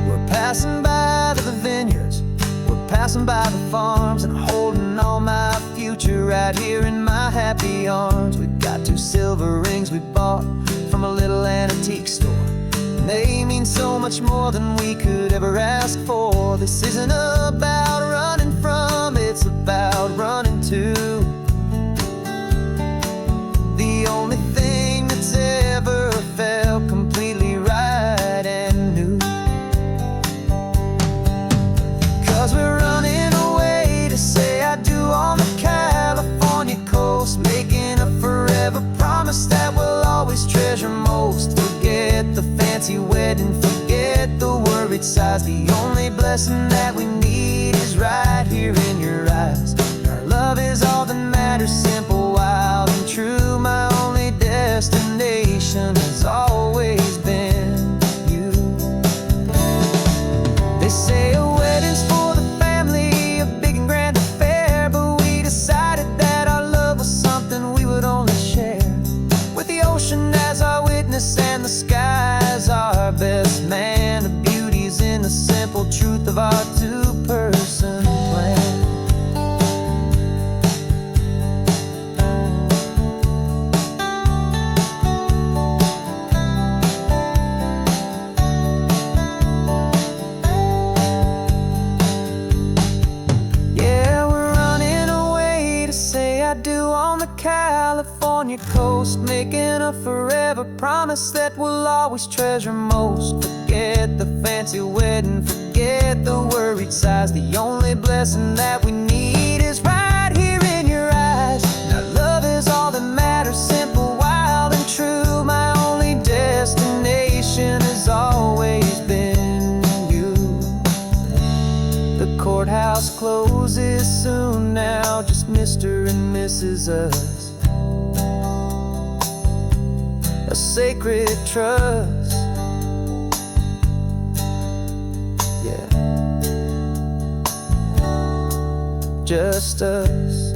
[SPEAKER 3] We're passing by the vineyards, we're passing by the farms, and holding all my future right here in my happy arms. We've got 2 silver rings we bought from a little antique store, and they mean so much more than we could ever ask for. This isn't about running from, it's about running to the only thing that's ever felt completely right and new. 'Cause we're running away to say I do on the California coast, making a forever promise that we'll always treasure most. Forget the fancy wedding, forget the worried sighs. The only blessing that we need is right here in your eyes. Our love is all that matters, simple, wild, and true. My only destination has always been you. They say a wedding's for the family, a big and grand affair, but we decided that our love was something we would only share with the ocean as our witness and the sky as our best man. The beauty's in the simple truth of our 2-person plan. Yeah, we're running away to say I do on the California coast, making a forever promise that we'll always treasure most. Forget the fancy wedding, forget the worried sighs. The only blessing that we need is right here in your eyes. Now love is all that matters, simple, wild, and true. My only destination has always been you. The courthouse closes soon now, just Mr. and Mrs. Us. A sacred trust, yeah, just us.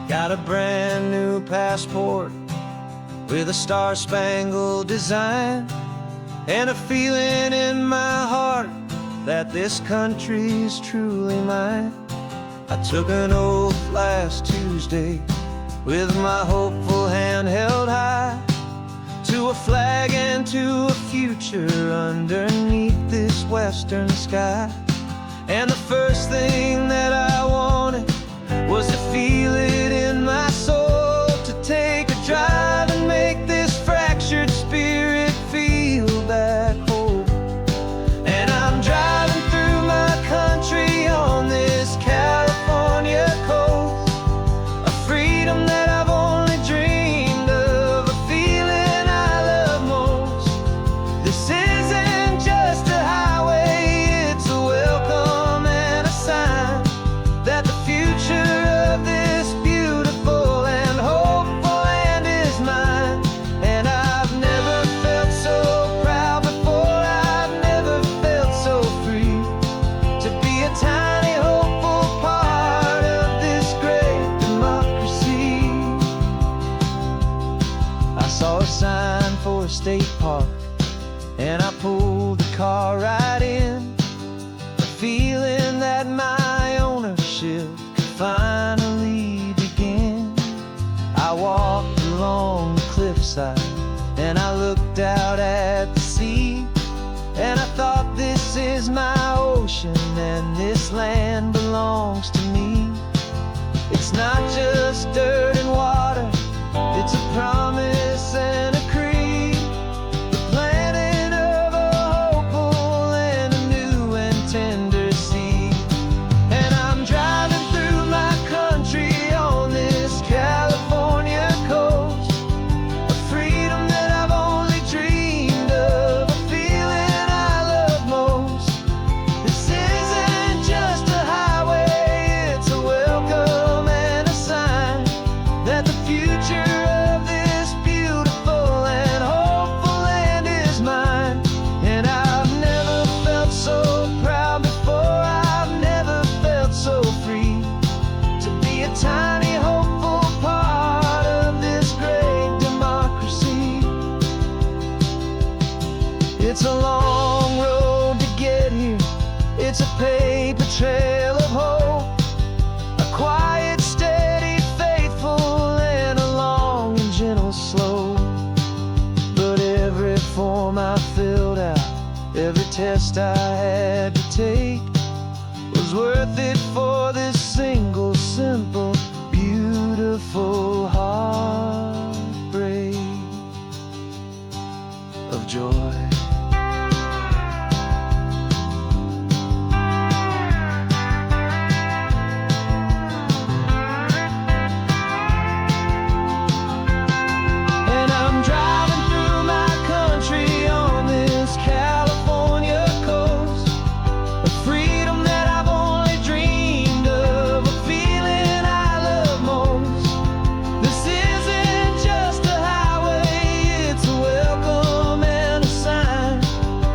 [SPEAKER 3] Got a brand new passport with a star-spangled design, and a feeling in my heart that this country's truly mine. I took an oath last Tuesday with my hopeful hand held high to
[SPEAKER 4] to a flag and to a future underneath this western sky. And the first thing that I wanted was to feel it in my soul, to take a drive and make this fractured spirit feel back home. And I'm driving through my country on this California coast, a freedom that I've only dreamed of, a feeling I love most. This isn't just a highway, it's a welcome and a sign that the future of this beautiful and hopeful land is mine. And I've never felt so proud before, I've never felt so free, to be a tiny hopeful part of this great democracy. I saw a sign for a state park, and I pulled the car right in, a feeling that my ownership could finally begin. I walked along the cliffside and I looked out at the sea, and I thought, this is my ocean and this land belongs to me. It's not just dirt and water, it's a promise and a creed, the planting of a hopeful and a new and tender seed. And I'm driving through my country on this California coast, a freedom that I've only dreamed of, a feeling I love most. This isn't just a highway, it's a welcome and a sign that the future of this beautiful and hopeful land is mine. And I've never felt so proud before, I've never felt so free, to be a tiny hopeful part of this great democracy. It's a long road to get here, it's a paper trail of hope, a quiet, steady, faithful, and a long and gentle slope. But every form I filled out, every test I had to take, was worth it for this single, simple, beautiful heartbreak of joy. And I'm driving through my country on this California coast, a freedom that I've only dreamed of, a feeling I love most. This isn't just a highway, it's a welcome and a sign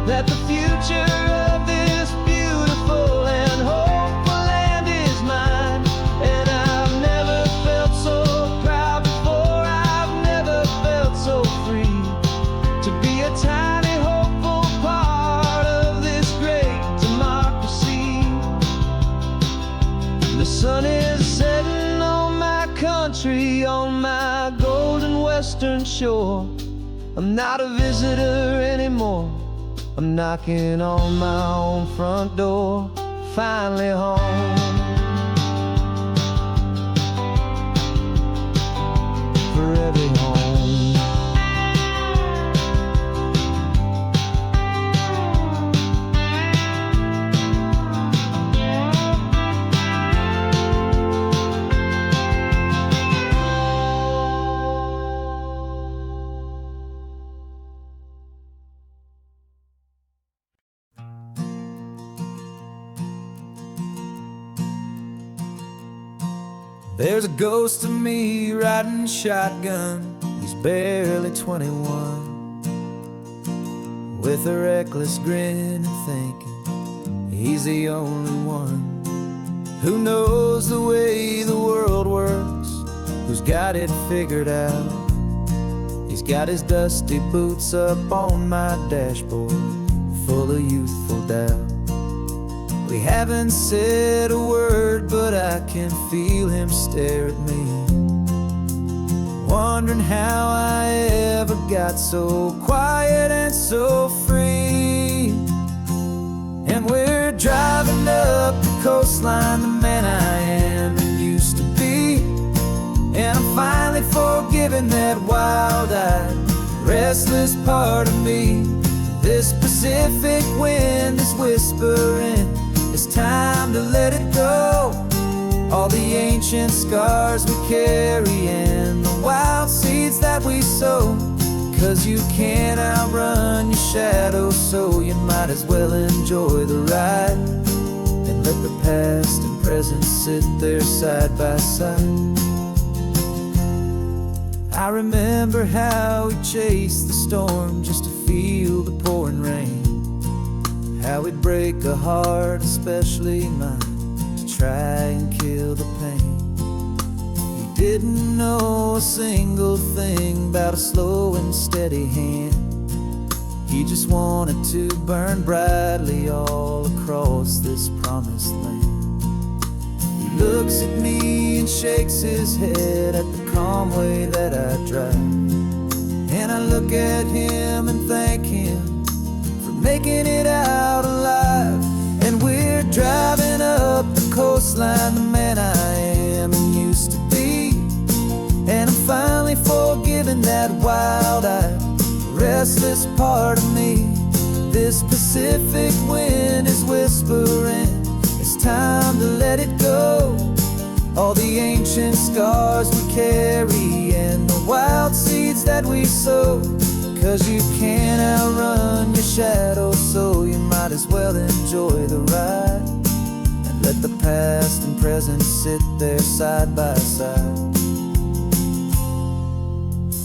[SPEAKER 4] that the future of this beautiful and hopeful land is mine. And I've never felt so proud before, I've never felt so free, to be a tiny hopeful part of this great democracy. The sun is setting on my country, on my golden western shore. I'm not a visitor anymore, I'm knocking on my own front door, finally home. For every home.
[SPEAKER 1] There's a ghost of me riding shotgun, he's barely 21, with a reckless grin and thinking he's the only one who knows the way the world works, who's got it figured out. He's got his dusty boots up on my dashboard, full of youthful doubt. We haven't said a word, but I can feel him stare at me, wondering how I never got so quiet and so free. And we're driving up the coastline, the man I am and used to be. And I'm finally forgiving that wild-eyed, restless part of me. This Pacific wind is whispering, it's time to let it go. All the ancient scars we carry and the wild seeds that we sow. 'Cause you can't outrun your shadow, so you might as well enjoy the ride. And let the past and present sit there side by side. I remember how we chased the storm just to feel the pouring rain. How we'd break a heart, especially mine, to try and kill the pain. He didn't know a single thing about a slow and steady hand. He just wanted to burn brightly all across this promised land. He looks at me and shakes his head at the calm way that I drive. And I look at him and thank him for making it out alive. And we're driving up the coastline, the man I am and used to be. And I'm finally forgiving that wild-eyed, restless part of me. This Pacific wind is whispering, it's time to let it go. All the ancient scars we carry and the wild seeds that we sow. 'Cause you can't outrun your shadow, so you might as well enjoy the ride. And let the past and present sit there side by side.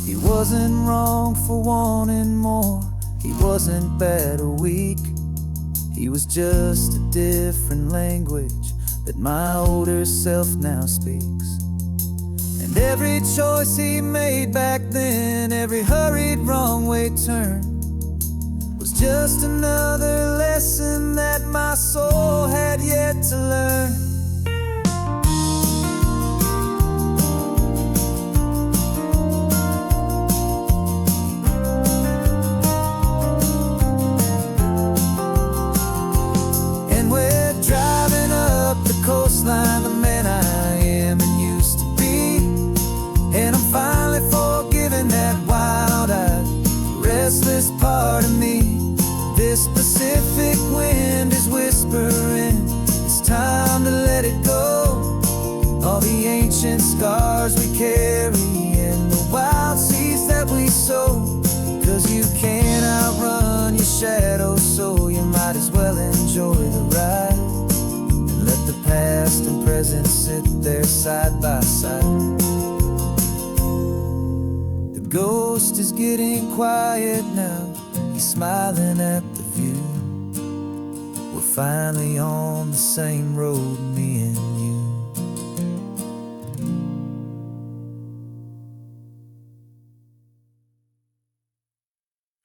[SPEAKER 1] He wasn't wrong for wanting more, he wasn't bad or weak. He was just a different language that my older self now speaks. And every choice he made back then, every hurried wrong way turn, was just another lesson that my soul had yet to learn. Coastline, the man I am and used to be. And I'm finally forgiving that wild-eyed, restless part of me. This Pacific wind is whispering, it's time to let it go. All the ancient scars we carry and the wild seeds that we sow. 'Cause you can't outrun your shadow, so you might as well enjoy the ride. Let the past and present sit there side by side. The ghost is getting quiet now, he's smiling at the view. We're finally on the same road, me and you.